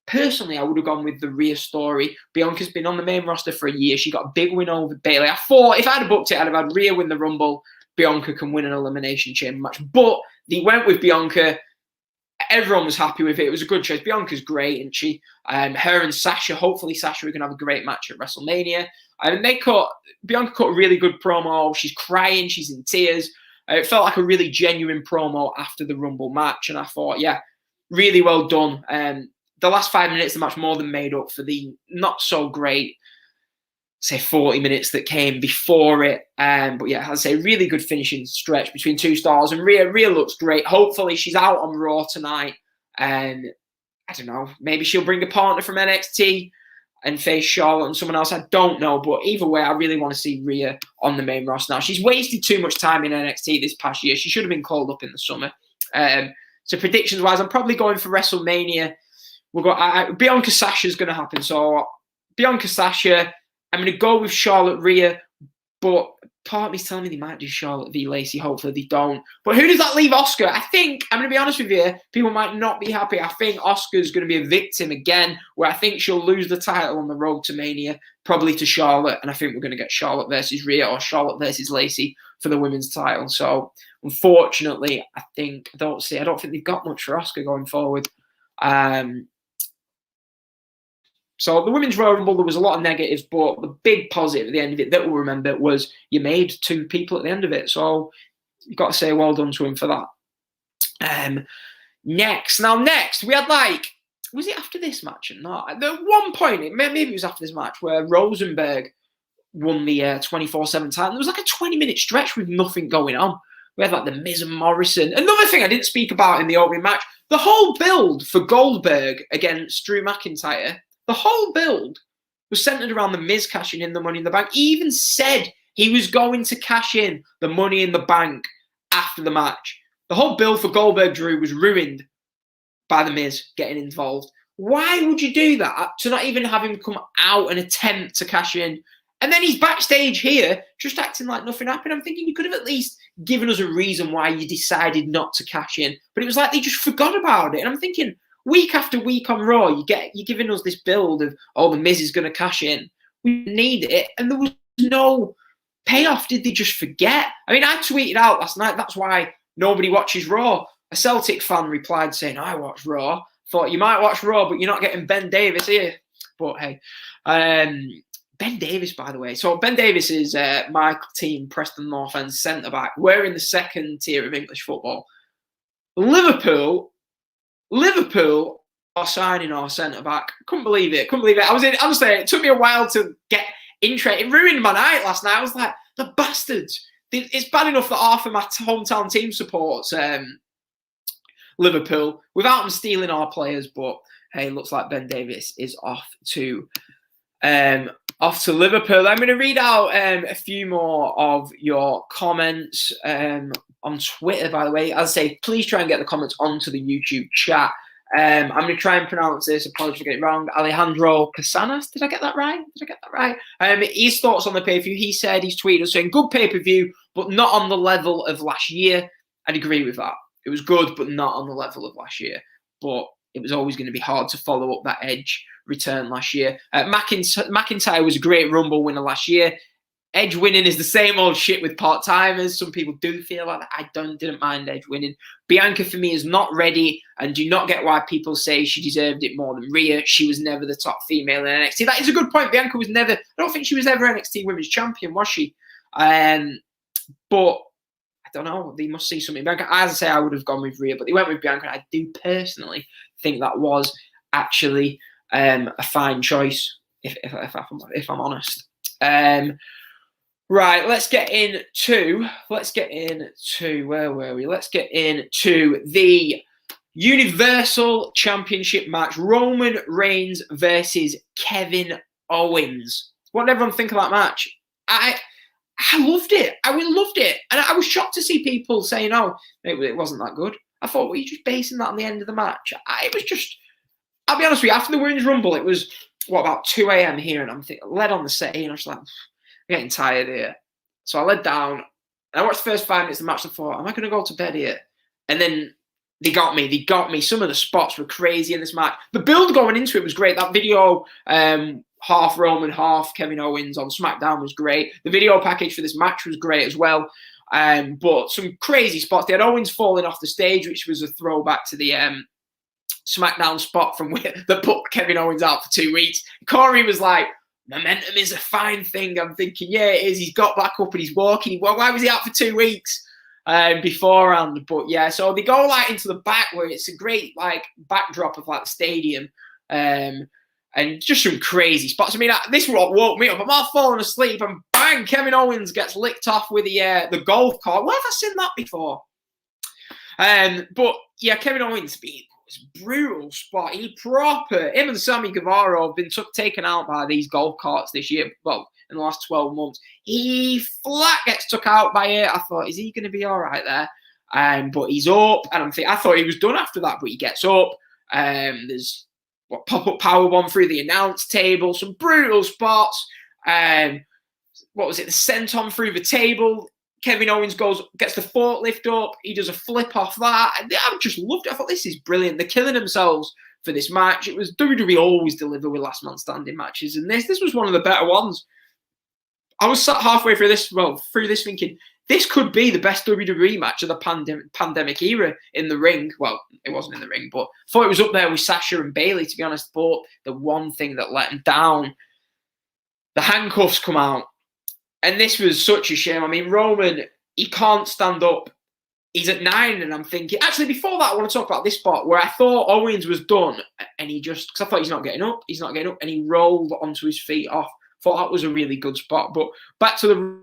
Personally, I would have gone with the Rhea story. Bianca's been on the main roster for a year. She got a big win over Bayley. I thought if I'd have booked it, I'd have had Rhea win the Rumble. Bianca can win an Elimination Chamber match. But they went with Bianca. Everyone was happy with it. It was a good choice. Bianca's great, isn't she? Her and Sasha, hopefully Sasha are going to have a great match at WrestleMania. And Bianca cut a really good promo. She's crying. She's in tears. It felt like a really genuine promo after the Rumble match. And I thought, yeah, really well done. The last 5 minutes of the match more than made up for the not so great, say, 40 minutes that came before it. But yeah, I'd say really good finishing stretch between two stars. And Rhea looks great. Hopefully she's out on Raw tonight. And I don't know, maybe she'll bring a partner from NXT and face Charlotte and someone else. I don't know. But either way, I really want to see Rhea on the main roster now. She's wasted too much time in NXT this past year. She should have been called up in the summer. So predictions-wise, I'm probably going for WrestleMania. Bianca Sasha's going to happen. So Bianca Sasha, I'm going to go with Charlotte Rhea, but part of me's telling me they might do Charlotte v Lacey. Hopefully they don't. But who does that leave Asuka? I think, I'm going to be honest with you, people might not be happy. I think Asuka's going to be a victim again, where I think she'll lose the title on the road to Mania, probably to Charlotte. And I think we're going to get Charlotte versus Rhea or Charlotte versus Lacey for the women's title. So unfortunately, I don't think they've got much for Asuka going forward. So the Women's Royal Rumble, there was a lot of negatives, but the big positive at the end of it that we'll remember was you made two people at the end of it. So you've got to say well done to him for that. Next, we had was it after this match or not? At one point, maybe it was after this match, where Rosenberg won the 24/7 title. There was like a 20-minute stretch with nothing going on. We had the Miz and Morrison. Another thing I didn't speak about in the opening match, the whole build for Goldberg against Drew McIntyre, the whole build was centered around the Miz cashing in the Money in the Bank. He even said he was going to cash in the Money in the Bank after the match. The whole build for Goldberg Drew was ruined by the Miz getting involved. Why would you do that to not even have him come out and attempt to cash in? And then he's backstage here just acting like nothing happened. I'm thinking you could have at least given us a reason why you decided not to cash in. But it was like they just forgot about it. And I'm thinking, week after week on Raw, you're giving us this build of, the Miz is going to cash in. We need it. And there was no payoff. Did they just forget? I mean, I tweeted out last night, that's why nobody watches Raw. A Celtic fan replied saying, I watch Raw. Thought you might watch Raw, but you're not getting Ben Davis here. But hey, Ben Davis, by the way. So Ben Davis is my team, Preston North End centre-back. We're in the second tier of English football. Liverpool are signing our centre-back. Couldn't believe it. Honestly, it took me a while to get interested. It ruined my night last night. I was like, the bastards. It's bad enough that half of my hometown team supports Liverpool without them stealing our players. But hey, looks like Ben Davis is off to Liverpool. I'm going to read out a few more of your comments on Twitter, by the way. As I say, please try and get the comments onto the YouTube chat. I'm going to try and pronounce this. Apologies for getting it wrong. Alejandro Casanas. Did I get that right? His thoughts on the pay-per-view. He said, he's tweeted us saying, good pay-per-view, but not on the level of last year. I'd agree with that. It was good, but not on the level of last year. But it was always going to be hard to follow up that Edge return last year. McIntyre was a great Rumble winner last year. Edge winning is the same old shit with part-timers. Some people do feel like that. I didn't mind Edge winning. Bianca, for me, is not ready, and do not get why people say she deserved it more than Rhea. She was never the top female in NXT. That is a good point. Bianca was never... I don't think she was ever NXT Women's Champion, was she? But I don't know. They must see something. Bianca, as I say, I would have gone with Rhea, but they went with Bianca. I do personally think that was actually a fine choice, if I'm honest. Right, let's get into where were we? Let's get into the Universal Championship match. Roman Reigns versus Kevin Owens. What did everyone think of that match? I I loved it. I really loved it. And I was shocked to see people saying, oh, it wasn't that good. I thought, well, you're just basing that on the end of the match. It was just, I'll be honest with you, after the Women's Rumble, it was, about 2 a.m. here, and I'm led on the setting, and I was like, I'm getting tired here. So I led down, and I watched the first 5 minutes of the match, and I thought, am I going to go to bed here? And then they got me. Some of the spots were crazy in this match. The build going into it was great. That video, half Roman, half Kevin Owens on SmackDown was great. The video package for this match was great as well. But some crazy spots. They had Owens falling off the stage, which was a throwback to the SmackDown spot from where that put Kevin Owens out for 2 weeks. Corey was like, momentum is a fine thing. I'm thinking, yeah, it is. He's got back up and he's walking. Why was he out for 2 weeks beforehand? But yeah, so they go like into the back where it's a great like backdrop of like the stadium. And just some crazy spots. I mean, this woke me up. I'm all falling asleep, and bang, Kevin Owens gets licked off with the golf cart. Where have I seen that before? But yeah, Kevin Owens was a brutal spot. Him and Sammy Guevara have been taken out by these golf carts this year. Well, in the last 12 months, he flat gets took out by it. I thought, is he going to be all right there? But he's up, and I thought he was done after that, but he gets up. There's pop-up powerbomb through the announce table, some brutal spots. What was it? The senton through the table. Kevin Owens gets the forklift up. He does a flip off that. I just loved it. I thought, this is brilliant. They're killing themselves for this match. It was WWE always deliver with last man standing matches, and this was one of the better ones. I was sat halfway through this thinking, this could be the best WWE match of the pandemic era in the ring. Well, it wasn't in the ring, but I thought it was up there with Sasha and Bayley, to be honest. But the one thing that let him down, the handcuffs come out. And this was such a shame. I mean, Roman, he can't stand up. He's at 9, and I'm thinking... Actually, before that, I want to talk about this spot where I thought Owens was done, and he just... Because I thought he's not getting up, and he rolled onto his feet off. Thought that was a really good spot. But back to the...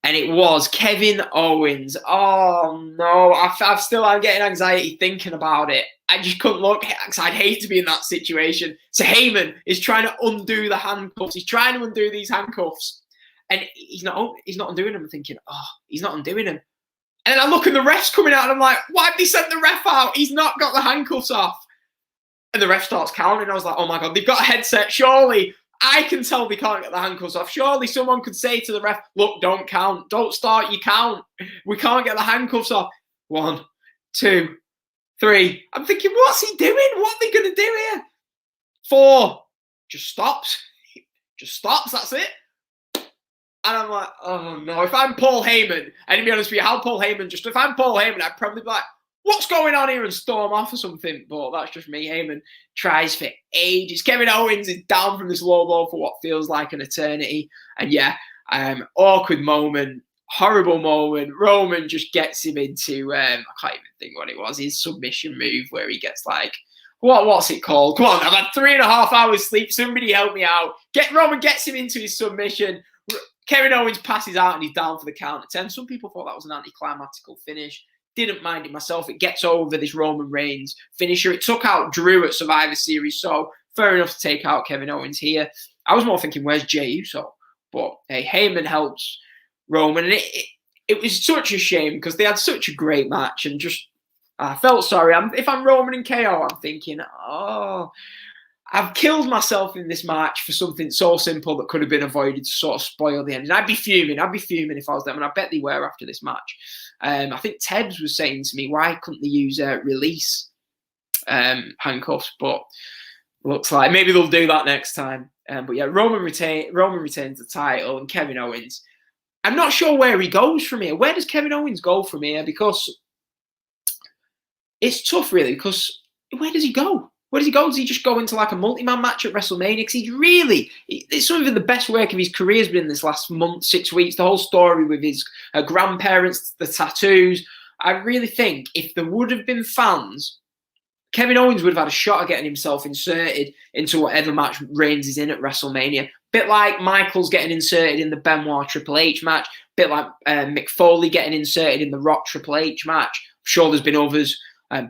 And it was Kevin Owens. Oh no, I'm getting anxiety thinking about it. I just couldn't look because I'd hate to be in that situation. So Heyman is trying to undo the handcuffs. He's trying to undo these handcuffs, and he's not undoing them. I'm thinking, oh, he's not undoing them. And then I look and the ref's coming out, and I'm like, why did they send the ref out? He's not got the handcuffs off. And the ref starts counting. I was like, oh my God, they've got a headset. Surely I can tell they can't get the handcuffs off. Surely someone could say to the ref, look, don't count. Don't start your count. We can't get the handcuffs off. 1, 2, 3. I'm thinking, what's he doing? What are they going to do here? 4. Just stops. Just stops. That's it. And I'm like, oh no. If I'm Paul Heyman, and to be honest with you, if I'm Paul Heyman, I'd probably be like, what's going on here, and storm off or something. But that's just me. Heyman tries for ages. Kevin Owens is down from this low blow for what feels like an eternity. And yeah, awkward moment, horrible moment. Roman just gets him into, I can't even think what it was, his submission move where he gets like, what's it called? Come on, I've had 3.5 hours sleep. Somebody help me out. Roman gets him into his submission. Kevin Owens passes out and he's down for the count of 10. Some people thought that was an anticlimactical finish. Didn't mind it myself. It gets over this Roman Reigns finisher. It took out Drew at Survivor Series, so fair enough to take out Kevin Owens here. I was more thinking, where's Jey Uso? But hey, Heyman helps Roman. And it was such a shame because they had such a great match, and just I felt sorry. If I'm Roman and KO, I'm thinking, oh, I've killed myself in this match for something so simple that could have been avoided to sort of spoil the ending. I'd be fuming if I was them, and I bet they were after this match. I think Ted was saying to me, why couldn't they use release handcuffs? But looks like maybe they'll do that next time. But yeah, Roman retains the title, and Kevin Owens. I'm not sure where he goes from here. Where does Kevin Owens go from here? Because it's tough, really, because where does he go? Where does he go? Does he just go into like a multi-man match at WrestleMania? Because it's some of the best work of his career has been this last month, 6 weeks. The whole story with his grandparents, the tattoos. I really think if there would have been fans Kevin Owens would have had a shot at getting himself inserted into whatever match Reigns is in at WrestleMania. Bit like Michaels getting inserted in the Benoit Triple H match. Bit like Mick Foley getting inserted in the Rock Triple H match. I'm sure there's been others,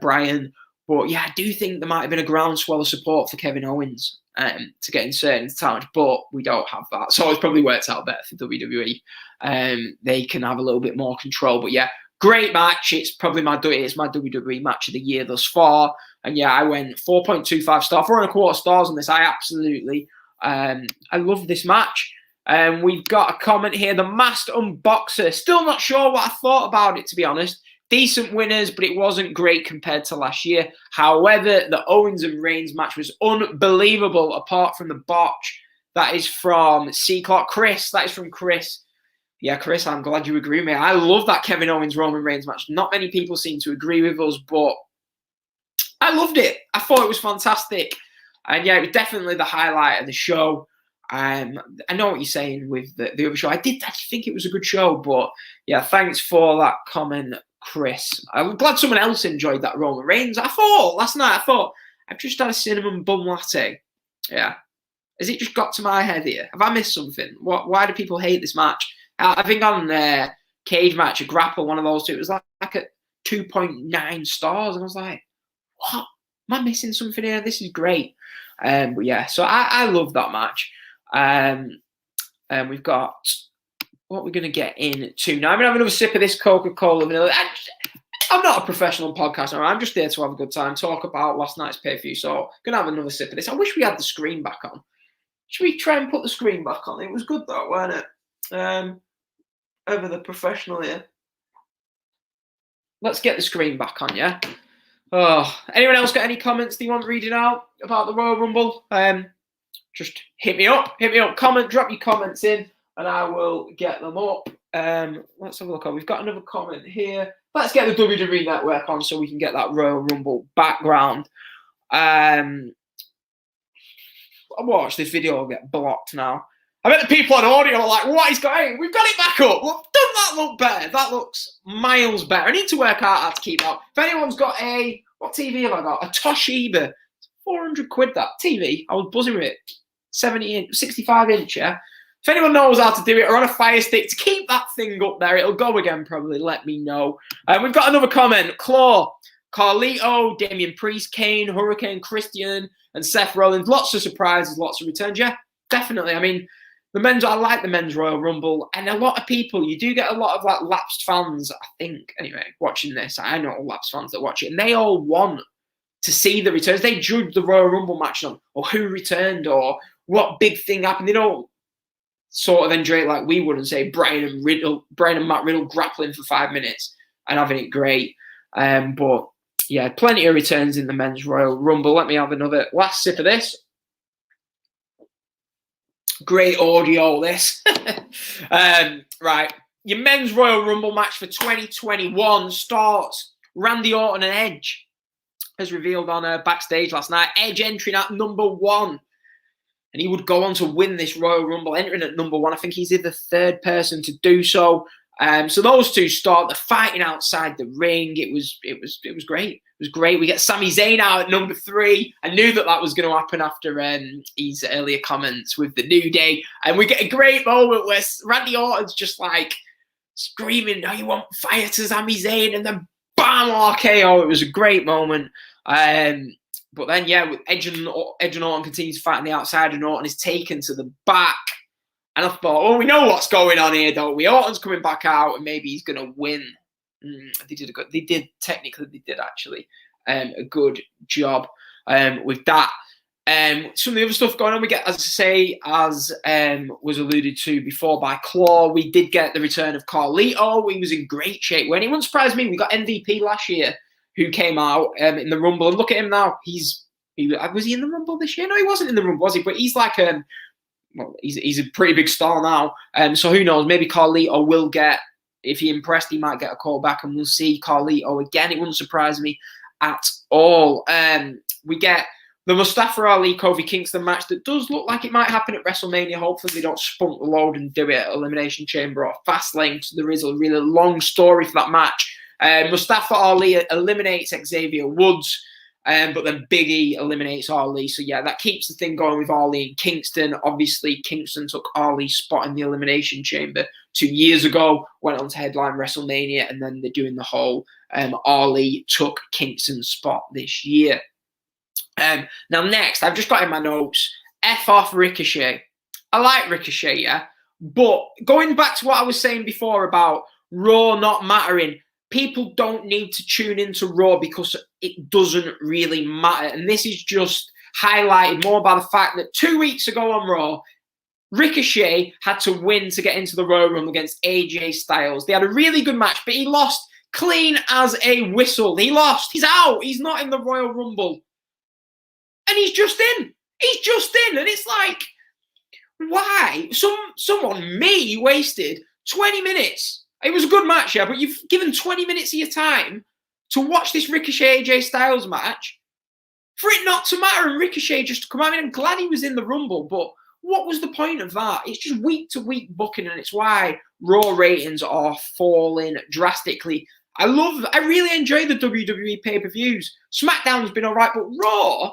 Brian. But yeah, I do think there might have been a groundswell of support for Kevin Owens to get inserted into the match, but we don't have that. So it's probably worked out better for WWE. They can have a little bit more control. But yeah, great match. It's probably my WWE match of the year thus far. And yeah, I went 4.25 stars, 4.25 stars on this. I absolutely, I love this match. We've got a comment here. The Masked Unboxer. Still not sure what I thought about it, to be honest. Decent winners, but it wasn't great compared to last year. However, the Owens and Reigns match was unbelievable, apart from the botch. That is from C. Clark. Chris, that is from Chris. Yeah, Chris, I'm glad you agree with me. I love that Kevin Owens-Roman Reigns match. Not many people seem to agree with us, but I loved it. I thought it was fantastic. And yeah, it was definitely the highlight of the show. I know what you're saying with the other show. I did actually think it was a good show, but yeah, thanks for that comment, Chris. I'm glad someone else enjoyed that Roman Reigns. Last night, I've just had a cinnamon bun latte. Yeah. Has it just got to my head here? Have I missed something? Why do people hate this match? I think on Cage Match, a grapple, one of those two, it was like at 2.9 stars. And I was like, what? Am I missing something here? This is great. But yeah, so I love that match. We've got what we're going to get into now. I'm going to have another sip of this Coca-Cola vanilla. I'm not a professional podcaster. I'm just there to have a good time, talk about last night's pay-per-view. So I'm going to have another sip of this. I wish we had the screen back on. Should we try and put the screen back on? It was good though, wasn't it? Over the professional here. Let's get the screen back on, yeah? Oh, anyone else got any comments they want reading out about the Royal Rumble? Just hit me up, comment, drop your comments in, and I will get them up. Let's have a look. We've got another comment here. Let's get the WWE Network on so we can get that Royal Rumble background. Watch this video will get blocked now. I bet the people on audio are like, what is going on? We've got it back up. Well, doesn't that look better? That looks miles better. I need to work out how to keep that. If anyone's got what TV have I got? A Toshiba. 400 quid, that TV. I was buzzing with it. 65 inch, yeah? If anyone knows how to do it or on a Fire Stick to keep that thing up there, it'll go again probably. Let me know. We've got another comment. Claw, Carlito, Damian Priest, Kane, Hurricane, Christian, and Seth Rollins. Lots of surprises, lots of returns. Yeah, definitely. I mean, I like the men's Royal Rumble, and a lot of people, you do get a lot of like lapsed fans, I think, anyway, watching this. I know lapsed fans that watch it, and they all want to see the returns. They judge the Royal Rumble match on, or who returned, or what big thing happened. They don't sort of enjoy it like we would and say Brian and Matt Riddle grappling for 5 minutes and having it great. But yeah, plenty of returns in the men's Royal Rumble. Let me have another last sip of this. Great audio, this. Right. Your men's Royal Rumble match for 2021 starts. Randy Orton and Edge, as revealed on backstage last night. Edge entering at number 1. And he would go on to win this Royal Rumble, entering at number 1. I think he's the third person to do so. So those two start. They're fighting outside the ring. It was great. It was great. We get Sami Zayn out at number 3. I knew that was going to happen after his earlier comments with the New Day. And we get a great moment where Randy Orton's just like screaming, "No, you want fire to Sami Zayn," and then bam, RKO. It was a great moment. But then, yeah, with Edge and Orton continues to fight on the outside, and Orton is taken to the back. And I thought, oh, we know what's going on here, don't we? Orton's coming back out, and maybe he's going to win. They did actually a good job with that. Some of the other stuff going on, we get, as I say, as was alluded to before by Claw, we did get the return of Carlito. He was in great shape. When it wouldn't surprise me, we got MVP last year, who came out in the Rumble. And look at him now. Was he in the Rumble this year? No, he wasn't in the Rumble, was he? But he's like he's a pretty big star now. So who knows? Maybe Carlito will get, if he impressed, he might get a call back, and we'll see Carlito again. It wouldn't surprise me at all. We get the Mustafa Ali Kofi Kingston match that does look like it might happen at WrestleMania. Hopefully they don't spunk the load and do it at Elimination Chamber or Fastlane. So there is a really long story for that match. Mustafa Ali eliminates Xavier Woods. But then Big E eliminates Ali. So, yeah, that keeps the thing going with Ali and Kingston. Obviously, Kingston took Ali's spot in the Elimination Chamber 2 years ago, went on to headline WrestleMania, and then they're doing the whole Ali took Kingston's spot this year. Now, next, I've just got in my notes, F off Ricochet. I like Ricochet, yeah? But going back to what I was saying before about Raw not mattering, people don't need to tune into Raw because it doesn't really matter. And this is just highlighted more by the fact that 2 weeks ago on Raw, Ricochet had to win to get into the Royal Rumble against AJ Styles. They had a really good match, but he lost clean as a whistle. He lost. He's out. He's not in the Royal Rumble. And he's just in. He's just in. And it's like, why? Someone, me, wasted 20 minutes. It was a good match, yeah, but you've given 20 minutes of your time to watch this Ricochet AJ Styles match for it not to matter and Ricochet just to come out. I mean, I'm glad he was in the Rumble, but what was the point of that? It's just week-to-week booking, and it's why Raw ratings are falling drastically. I really enjoy the WWE pay-per-views. SmackDown's been all right, but Raw,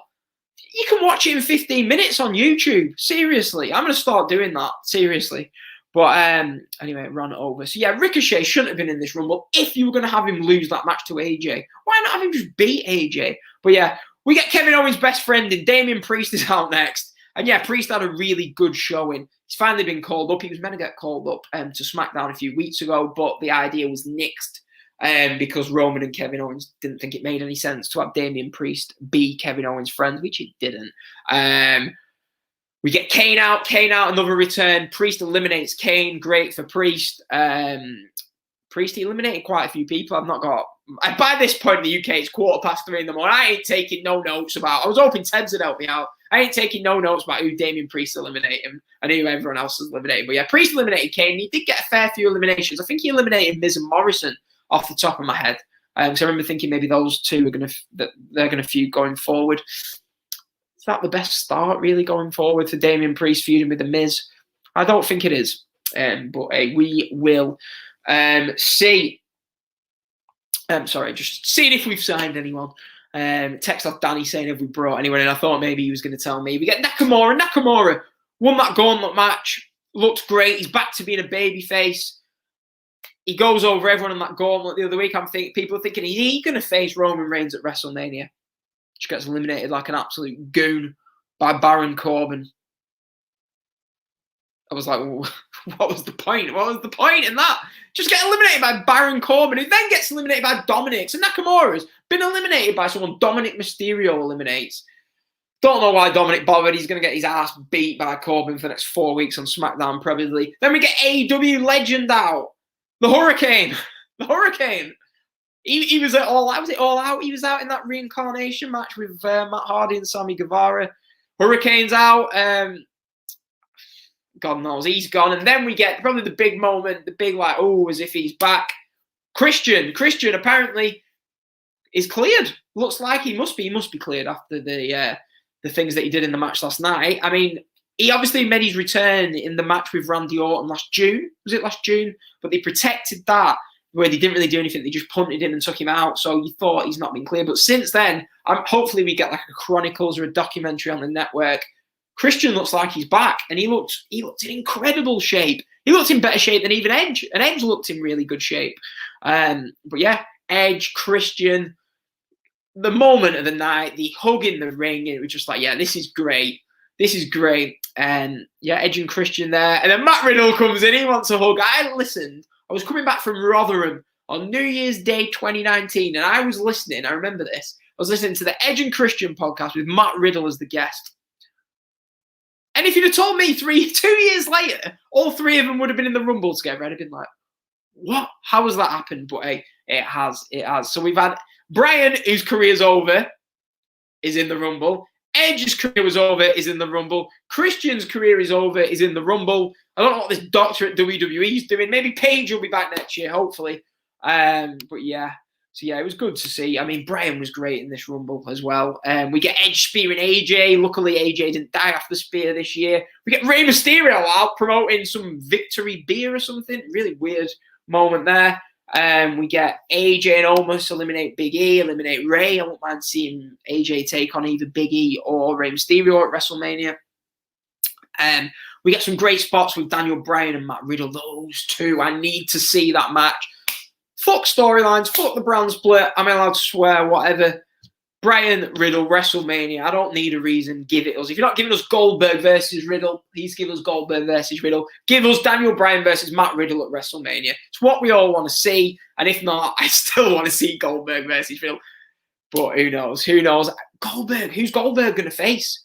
you can watch it in 15 minutes on YouTube. Seriously. I'm going to start doing that. Seriously. But anyway, it ran over. So, yeah, Ricochet shouldn't have been in this Rumble if you were going to have him lose that match to AJ. Why not have him just beat AJ? But, yeah, we get Kevin Owens' best friend and Damian Priest is out next. And, yeah, Priest had a really good showing. He's finally been called up. He was meant to get called up to SmackDown a few weeks ago, but the idea was nixed because Roman and Kevin Owens didn't think it made any sense to have Damian Priest be Kevin Owens' friend, which he didn't. We get Kane out, another return. Priest eliminates Kane, great for Priest. Priest eliminated quite a few people. I've not got... By this point in the UK, it's 3:15 in the morning. I ain't taking no notes about... I was hoping Tebs would help me out. I ain't taking no notes about who Damian Priest eliminated. I knew everyone else was eliminated. But yeah, Priest eliminated Kane. He did get a fair few eliminations. I think he eliminated Miz and Morrison off the top of my head. So I remember thinking maybe those two are they're going to feud going forward. Is that the best start, really, going forward for Damian Priest feuding with The Miz? I don't think it is. But hey, we will see. Just seeing if we've signed anyone. Text off Danny saying, have we brought anyone in? I thought maybe he was going to tell me. We get Nakamura. Nakamura won that gauntlet match. Looked great. He's back to being a babyface. He goes over everyone on that gauntlet the other week. People are thinking, is he going to face Roman Reigns at WrestleMania? She gets eliminated like an absolute goon by Baron Corbin. I was like, well, what was the point? What was the point in that? Just get eliminated by Baron Corbin, who then gets eliminated by Dominic. So Nakamura's been eliminated by someone Dominic Mysterio eliminates. Don't know why Dominic bothered. He's going to get his ass beat by Corbin for the next 4 weeks on SmackDown, probably. Then we get AEW legend out. The Hurricane. The Hurricane. He was at All Out. Was it All Out? He was out in that reincarnation match with Matt Hardy and Sammy Guevara. Hurricane's out. God knows, he's gone. And then we get probably the big moment, the big like, oh, as if he's back. Christian apparently is cleared. Looks like he must be cleared after the things that he did in the match last night. I mean, he obviously made his return in the match with Randy Orton last June. Was it last June? But they protected that, where they didn't really do anything. They just punted him and took him out. So you thought he's not been cleared. But since then, hopefully we get like a Chronicles or a documentary on the network. Christian looks like he's back, and he looked in incredible shape. He looked in better shape than even Edge, and Edge looked in really good shape. But yeah, Edge, Christian, the moment of the night, the hug in the ring, it was just like, yeah, this is great. This is great. And yeah, Edge and Christian there. And then Matt Riddle comes in, he wants a hug. I listened. I was coming back from Rotherham on New Year's Day 2019, and I was listening. I remember this. I was listening to the Edge and Christian podcast with Matt Riddle as the guest. And if you'd have told me 2 years later, all three of them would have been in the Rumble together, I'd have been like, what? How has that happened? But hey, it has. So we've had Brian, whose career's over, is in the Rumble. Edge's career was over, is in the Rumble. Christian's career is over, is in the Rumble. I don't know what this doctor at WWE is doing. Maybe Paige will be back next year, hopefully. But yeah. So yeah, it was good to see. I mean, Brian was great in this Rumble as well. We get Edge spearing AJ. Luckily, AJ didn't die after the spear this year. We get Rey Mysterio out promoting some victory beer or something. Really weird moment there. We get AJ and Omos eliminate Big E, eliminate Ray. I won't mind seeing AJ take on either Big E or Rey Mysterio at WrestleMania. We get some great spots with Daniel Bryan and Matt Riddle. Those two, I need to see that match. Fuck storylines, fuck the brand split. I'm allowed to swear, whatever. Bryan, Riddle, WrestleMania. I don't need a reason. Give it us. If you're not giving us Goldberg versus Riddle, please give us Goldberg versus Riddle. Give us Daniel Bryan versus Matt Riddle at WrestleMania. It's what we all want to see. And if not, I still want to see Goldberg versus Riddle. But who knows? Who knows? Goldberg. Who's Goldberg going to face?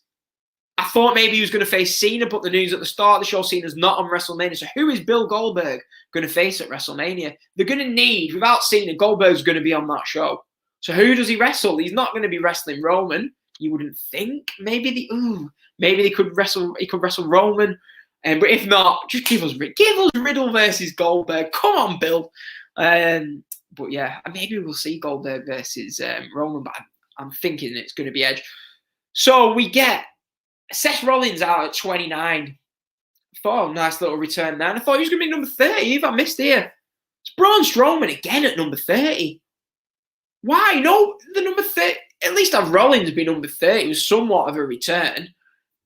I thought maybe he was going to face Cena, but the news at the start of the show, Cena's not on WrestleMania. So who is Bill Goldberg going to face at WrestleMania? They're going to need, without Cena, Goldberg's going to be on that show. So who does he wrestle? He's not going to be wrestling Roman. You wouldn't think. Maybe they could wrestle. He could wrestle Roman. But if not, just give us Riddle versus Goldberg. Come on, Bill. But yeah, maybe we'll see Goldberg versus Roman. But I'm thinking it's going to be Edge. So we get Seth Rollins out at 29. I thought, nice little return there. And I thought he was going to be number 30. If I missed here, it's Braun Strowman again at number 30. Why? No, the number 30. At least have Rollins be number 30. It was somewhat of a return.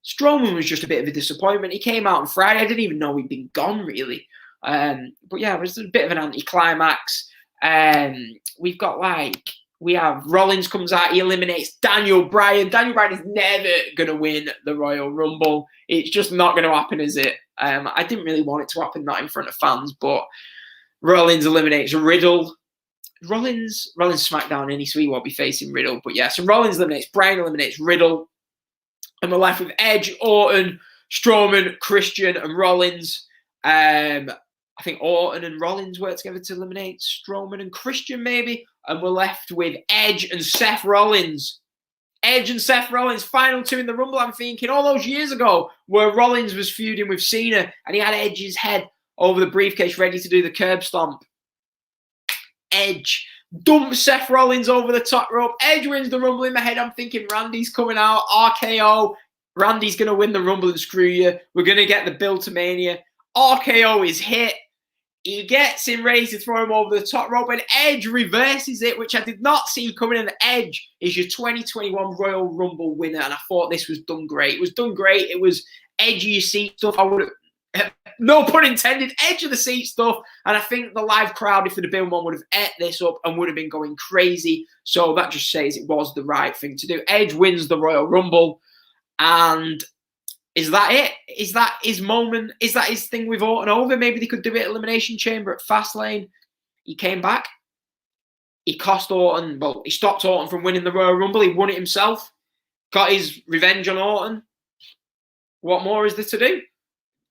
Strowman was just a bit of a disappointment. He came out on Friday. I didn't even know he'd been gone, really. But yeah, it was a bit of an anticlimax. We have Rollins comes out. He eliminates Daniel Bryan. Daniel Bryan is never going to win the Royal Rumble. It's just not going to happen, is it? I didn't really want it to happen, not in front of fans, but Rollins eliminates Riddle. Rollins SmackDown, and so he won't be facing Riddle. But yeah, so Rollins eliminates Bryan, eliminates Riddle. And we're left with Edge, Orton, Strowman, Christian, and Rollins. I think Orton and Rollins work together to eliminate Strowman and Christian, maybe. And we're left with Edge and Seth Rollins. Edge and Seth Rollins, final two in the Rumble. I'm thinking all those years ago where Rollins was feuding with Cena and he had Edge's head over the briefcase ready to do the curb stomp. Edge dumps Seth Rollins over the top rope. Edge wins the Rumble. In my head, I'm thinking Randy's coming out. RKO. Randy's going to win the Rumble and screw you. We're going to get the build to Mania. RKO is hit. He gets him ready to throw him over the top rope, and Edge reverses it, which I did not see coming in. Edge is your 2021 Royal Rumble winner, and I thought this was done great. It was done great. It was edge of your seat stuff. I would have, no pun intended, edge of the seat stuff. And I think the live crowd, if they'd have been one, would have ate this up and would have been going crazy. So that just says it was the right thing to do. Edge wins the Royal Rumble, and is that it? Is that his moment? Is that his thing with Orton over? Maybe they could do it at Elimination Chamber at Fastlane. He came back. He cost Orton. Well, he stopped Orton from winning the Royal Rumble. He won it himself. Got his revenge on Orton. What more is there to do?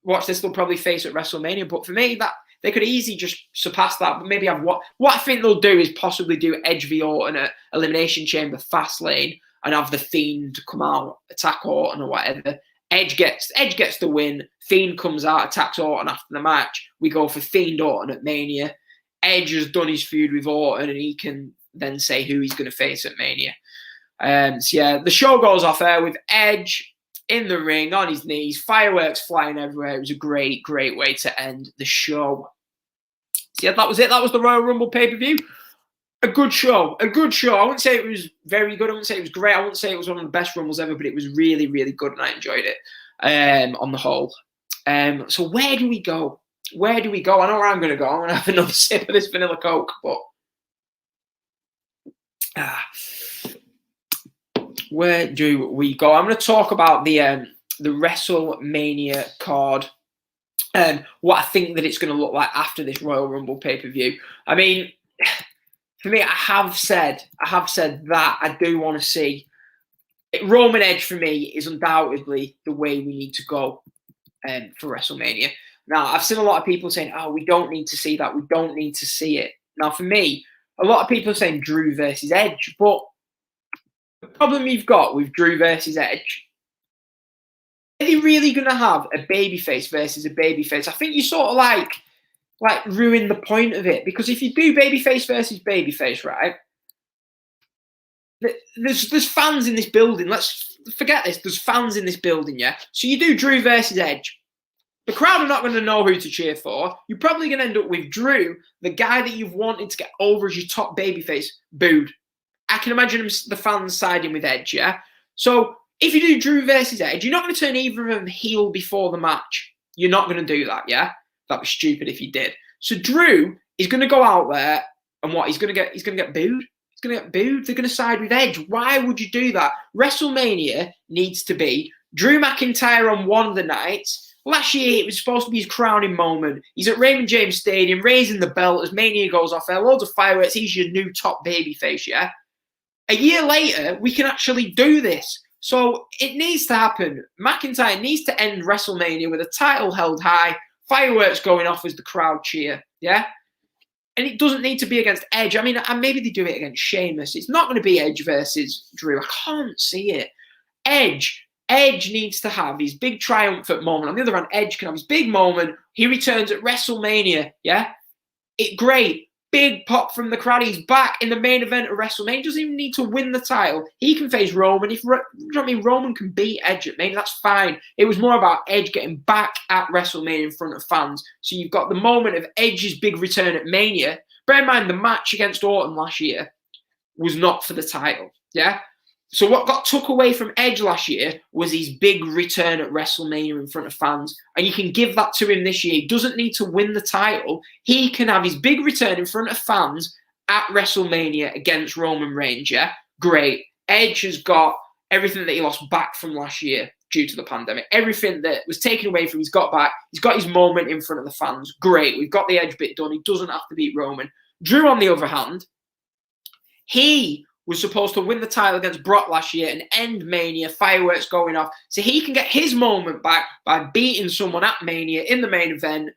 Watch this. They'll probably face at WrestleMania. But for me, that they could easily just surpass that. But maybe have what I think they'll do is possibly do Edge v Orton at Elimination Chamber Fastlane and have the Fiend come out, attack Orton or whatever. Edge gets the win. Fiend comes out, attacks Orton after the match. We go for Fiend Orton at Mania. Edge has done his feud with Orton, and he can then say who he's going to face at Mania. So yeah, the show goes off air with Edge in the ring on his knees, fireworks flying everywhere. It was a great, great way to end the show. So yeah, that was it. That was the Royal Rumble pay-per-view. A good show. A good show. I wouldn't say it was very good. I wouldn't say it was great. I wouldn't say it was one of the best Rumbles ever, but it was really, really good, and I enjoyed it on the whole. So where do we go? Where do we go? I know where I'm going to go. I'm going to have another sip of this vanilla Coke, but where do we go? I'm going to talk about the WrestleMania card and what I think that it's going to look like after this Royal Rumble pay-per-view. I mean, for me, I have said that I do want to see Roman Edge. For me, is undoubtedly the way we need to go for WrestleMania. Now, I've seen a lot of people saying, "Oh, we don't need to see that. We don't need to see it." Now, for me, a lot of people are saying Drew versus Edge, but the problem you've got with Drew versus Edge, are they really going to have a babyface versus a babyface? I think you sort of like ruin the point of it, because if you do babyface versus babyface, right? There's fans in this building. Let's forget this. There's fans in this building, yeah. So you do Drew versus Edge. The crowd are not going to know who to cheer for. You're probably going to end up with Drew, the guy that you've wanted to get over as your top babyface, booed. I can imagine the fans siding with Edge, yeah? So if you do Drew versus Edge, you're not going to turn either of them heel before the match. You're not going to do that, yeah? That'd be stupid if you did. So Drew is going to go out there and what? He's going to get booed. He's going to get booed. They're going to side with Edge. Why would you do that? WrestleMania needs to be Drew McIntyre on one of the nights. Last year, it was supposed to be his crowning moment. He's at Raymond James Stadium, raising the belt as Mania goes off there. Loads of fireworks. He's your new top babyface, yeah? A year later, we can actually do this. So it needs to happen. McIntyre needs to end WrestleMania with a title held high, fireworks going off as the crowd cheer, yeah? And it doesn't need to be against Edge. I mean, maybe they do it against Sheamus. It's not going to be Edge versus Drew. I can't see it. Edge needs to have his big triumphant moment. On the other hand, Edge can have his big moment. He returns at WrestleMania, yeah? Great. Big pop from the crowd. He's back in the main event of WrestleMania. He doesn't even need to win the title. He can face Roman. Roman can beat Edge at Mania, that's fine. It was more about Edge getting back at WrestleMania in front of fans. So you've got the moment of Edge's big return at Mania. Bear in mind, the match against Orton last year was not for the title, yeah? So what got took away from Edge last year was his big return at WrestleMania in front of fans. And you can give that to him this year. He doesn't need to win the title. He can have his big return in front of fans at WrestleMania against Roman Reigns, yeah? Great. Edge has got everything that he lost back from last year due to the pandemic. Everything that was taken away from him, he's got back. He's got his moment in front of the fans. Great. We've got the Edge bit done. He doesn't have to beat Roman. Drew, on the other hand, he was supposed to win the title against Brock last year and end Mania, fireworks going off. So he can get his moment back by beating someone at Mania in the main event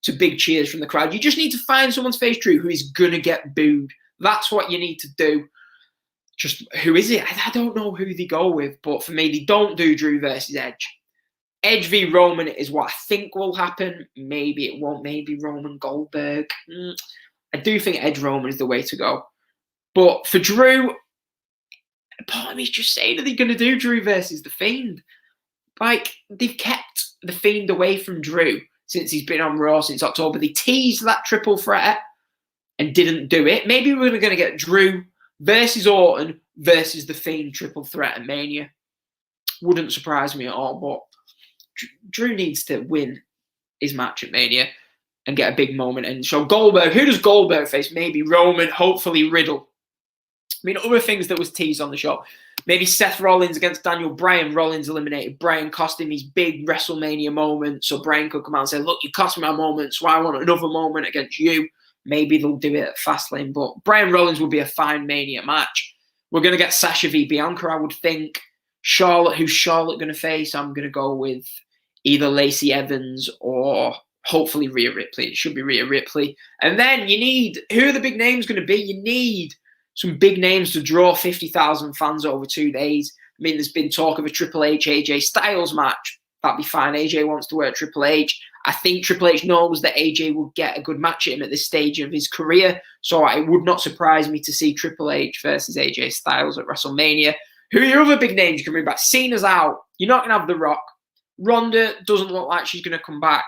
to big cheers from the crowd. You just need to find someone's face Drew who is going to get booed. That's what you need to do. Just, who is it? I don't know who they go with, but for me, they don't do Drew versus Edge. Edge v Roman is what I think will happen. Maybe it won't. Maybe Roman Goldberg. I do think Edge Roman is the way to go. But for Drew, part of me is just saying, are they going to do Drew versus The Fiend? Like, they've kept The Fiend away from Drew since he's been on Raw since October. They teased that triple threat and didn't do it. Maybe we're going to get Drew versus Orton versus The Fiend triple threat at Mania. Wouldn't surprise me at all, but Drew needs to win his match at Mania and get a big moment. And so Goldberg, who does Goldberg face? Maybe Roman, hopefully Riddle. I mean, other things that was teased on the show. Maybe Seth Rollins against Daniel Bryan. Rollins eliminated Bryan, cost him his big WrestleMania moment. So Bryan could come out and say, look, you cost me my moment, so I want another moment against you. Maybe they'll do it at Fastlane. But Bryan Rollins will be a fine Mania match. We're going to get Sasha v Bianca, I would think. Charlotte, who's Charlotte going to face? I'm going to go with either Lacey Evans or hopefully Rhea Ripley. It should be Rhea Ripley. And then you need, who are the big names going to be? You need some big names to draw 50,000 fans over 2 days. I mean, there's been talk of a Triple H AJ Styles match. That'd be fine. AJ wants to work Triple H. I think Triple H knows that AJ will get a good match at him at this stage of his career. So it would not surprise me to see Triple H versus AJ Styles at WrestleMania. Who are your other big names you can bring back? Cena's out. You're not going to have The Rock. Ronda doesn't look like she's going to come back.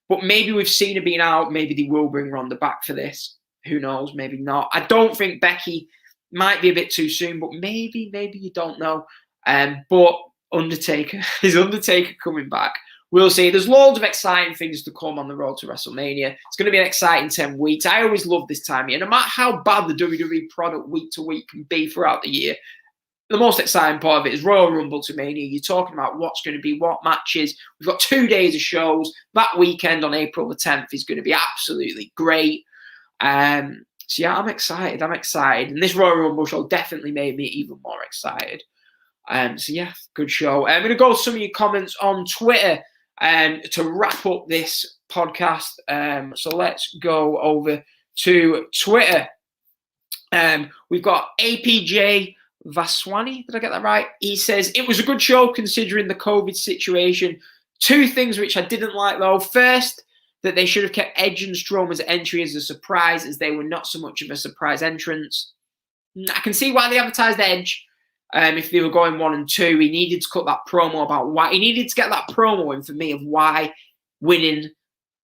But maybe with Cena being out, maybe they will bring Ronda back for this. Who knows? Maybe not. I don't think Becky might be a bit too soon, but maybe you don't know. But Undertaker, is Undertaker coming back? We'll see. There's loads of exciting things to come on the road to WrestleMania. It's going to be an exciting 10 weeks. I always love this time of year. No matter how bad the WWE product week to week can be throughout the year, the most exciting part of it is Royal Rumble to Mania. You're talking about what's going to be what matches. We've got 2 days of shows. That weekend on April the 10th is going to be absolutely great. So yeah, I'm excited. And this Royal Rumble show definitely made me even more excited. So yeah, good show. I'm going to go to some of your comments on Twitter to wrap up this podcast. So let's go over to Twitter. We've got APJ Vaswani. Did I get that right? He says, it was a good show considering the COVID situation. 2 things which I didn't like though. First, that they should have kept Edge and Strowman's entry as a surprise, as they were not so much of a surprise entrance. I can see why they advertised Edge. If they were going 1 and 2, he needed to cut that promo about why. He needed to get that promo in for me of why winning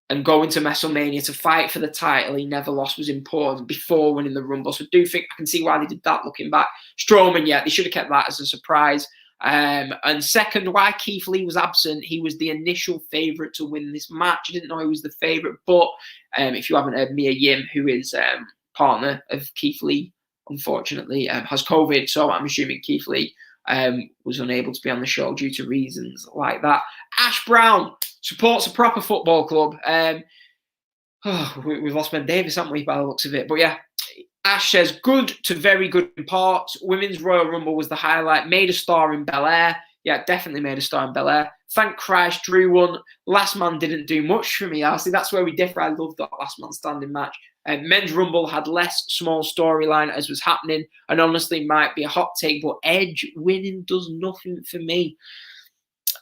and going to WrestleMania to fight for the title he never lost was important before winning the Rumble. So I do think I can see why they did that looking back. Strowman, yeah, they should have kept that as a surprise. And second, why Keith Lee was absent. He was the initial favourite to win this match. I didn't know he was the favourite, but if you haven't heard, Mia Yim, who is partner of Keith Lee, unfortunately, has COVID. So I'm assuming Keith Lee was unable to be on the show due to reasons like that. Ash Brown supports a proper football club. We've lost Ben Davis, haven't we, by the looks of it? But yeah, Ash says, good to very good in parts. Women's Royal Rumble was the highlight. Made a star in Belair. Yeah, definitely made a star in Belair. Thank Christ Drew won. Last Man didn't do much for me. Honestly, that's where we differ. I loved that Last Man Standing match. Men's Rumble had less small storyline as was happening, and honestly might be a hot take, but Edge winning does nothing for me.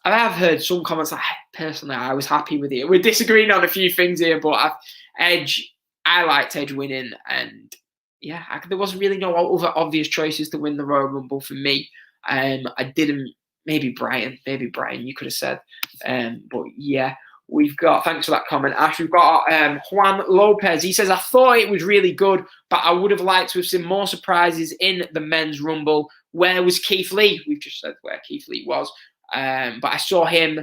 I have heard some comments. Personally, I was happy with it. We're disagreeing on a few things here, but I liked Edge winning, and yeah, there wasn't really no other obvious choices to win the Royal Rumble for me. I didn't. Maybe Brian, you could have said. But yeah, we've got, thanks for that comment, Ash. We've got Juan Lopez. He says, I thought it was really good, but I would have liked to have seen more surprises in the Men's Rumble. Where was Keith Lee? We've just said where Keith Lee was. But I saw him,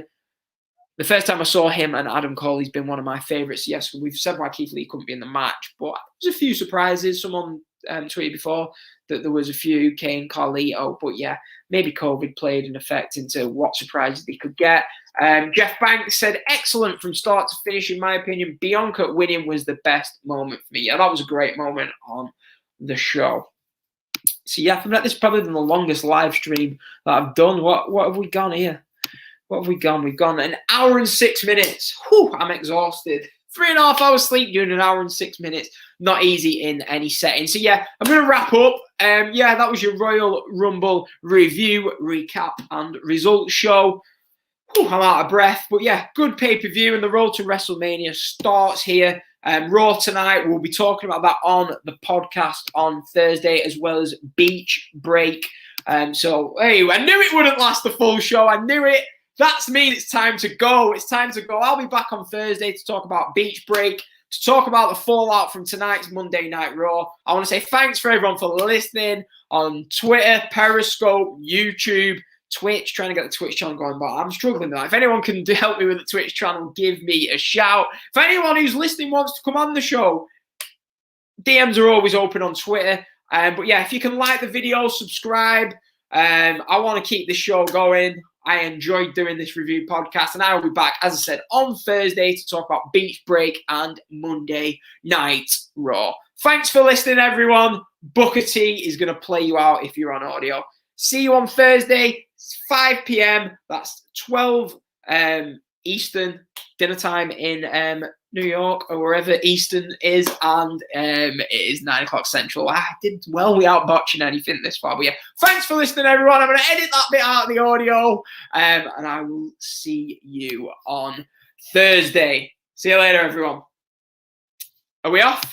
the first time I saw him and Adam Cole, he's been one of my favourites. Yes, we've said why Keith Lee couldn't be in the match, but there's a few surprises. Someone tweeted before that there was a few, Kane, Carlito, but yeah, maybe COVID played an effect into what surprises they could get. Jeff Banks said, excellent from start to finish, in my opinion. Bianca winning was the best moment for me. Yeah, that was a great moment on the show. So yeah, from that, this is probably the longest live stream that I've done. What have we gone here? What have we gone? We've gone an hour and 6 minutes. Whew, I'm exhausted. 3.5 hours sleep doing an hour and 6 minutes. Not easy in any setting. So yeah, I'm going to wrap up. Yeah, that was your Royal Rumble review, recap, and results show. Whew, I'm out of breath. But yeah, good pay-per-view, and the road to WrestleMania starts here. Raw tonight, we'll be talking about that on the podcast on Thursday, as well as Beach Break. So, hey, I knew it wouldn't last the full show. I knew it. That's me. It's time to go. It's time to go. I'll be back on Thursday to talk about Beach Break, to talk about the fallout from tonight's Monday Night Raw. I want to say thanks for everyone for listening on Twitter, Periscope, YouTube, Twitch, trying to get the Twitch channel going, but I'm struggling with that. If anyone can help me with the Twitch channel, give me a shout. If anyone who's listening wants to come on the show, DMs are always open on Twitter. But yeah, if you can like the video, subscribe. I want to keep the show going. I enjoyed doing this review podcast, and I will be back, as I said, on Thursday to talk about Beach Break and Monday Night Raw. Thanks for listening, everyone. Booker T is going to play you out if you're on audio. See you on Thursday, 5 p.m. That's 12 Eastern, dinner time in New York or wherever Eastern is, and it is 9 o'clock Central. I did well without botching anything this far, but yeah, thanks for listening, everyone. I'm going to edit that bit out of the audio, and I will see you on Thursday. See you later, everyone. Are we off?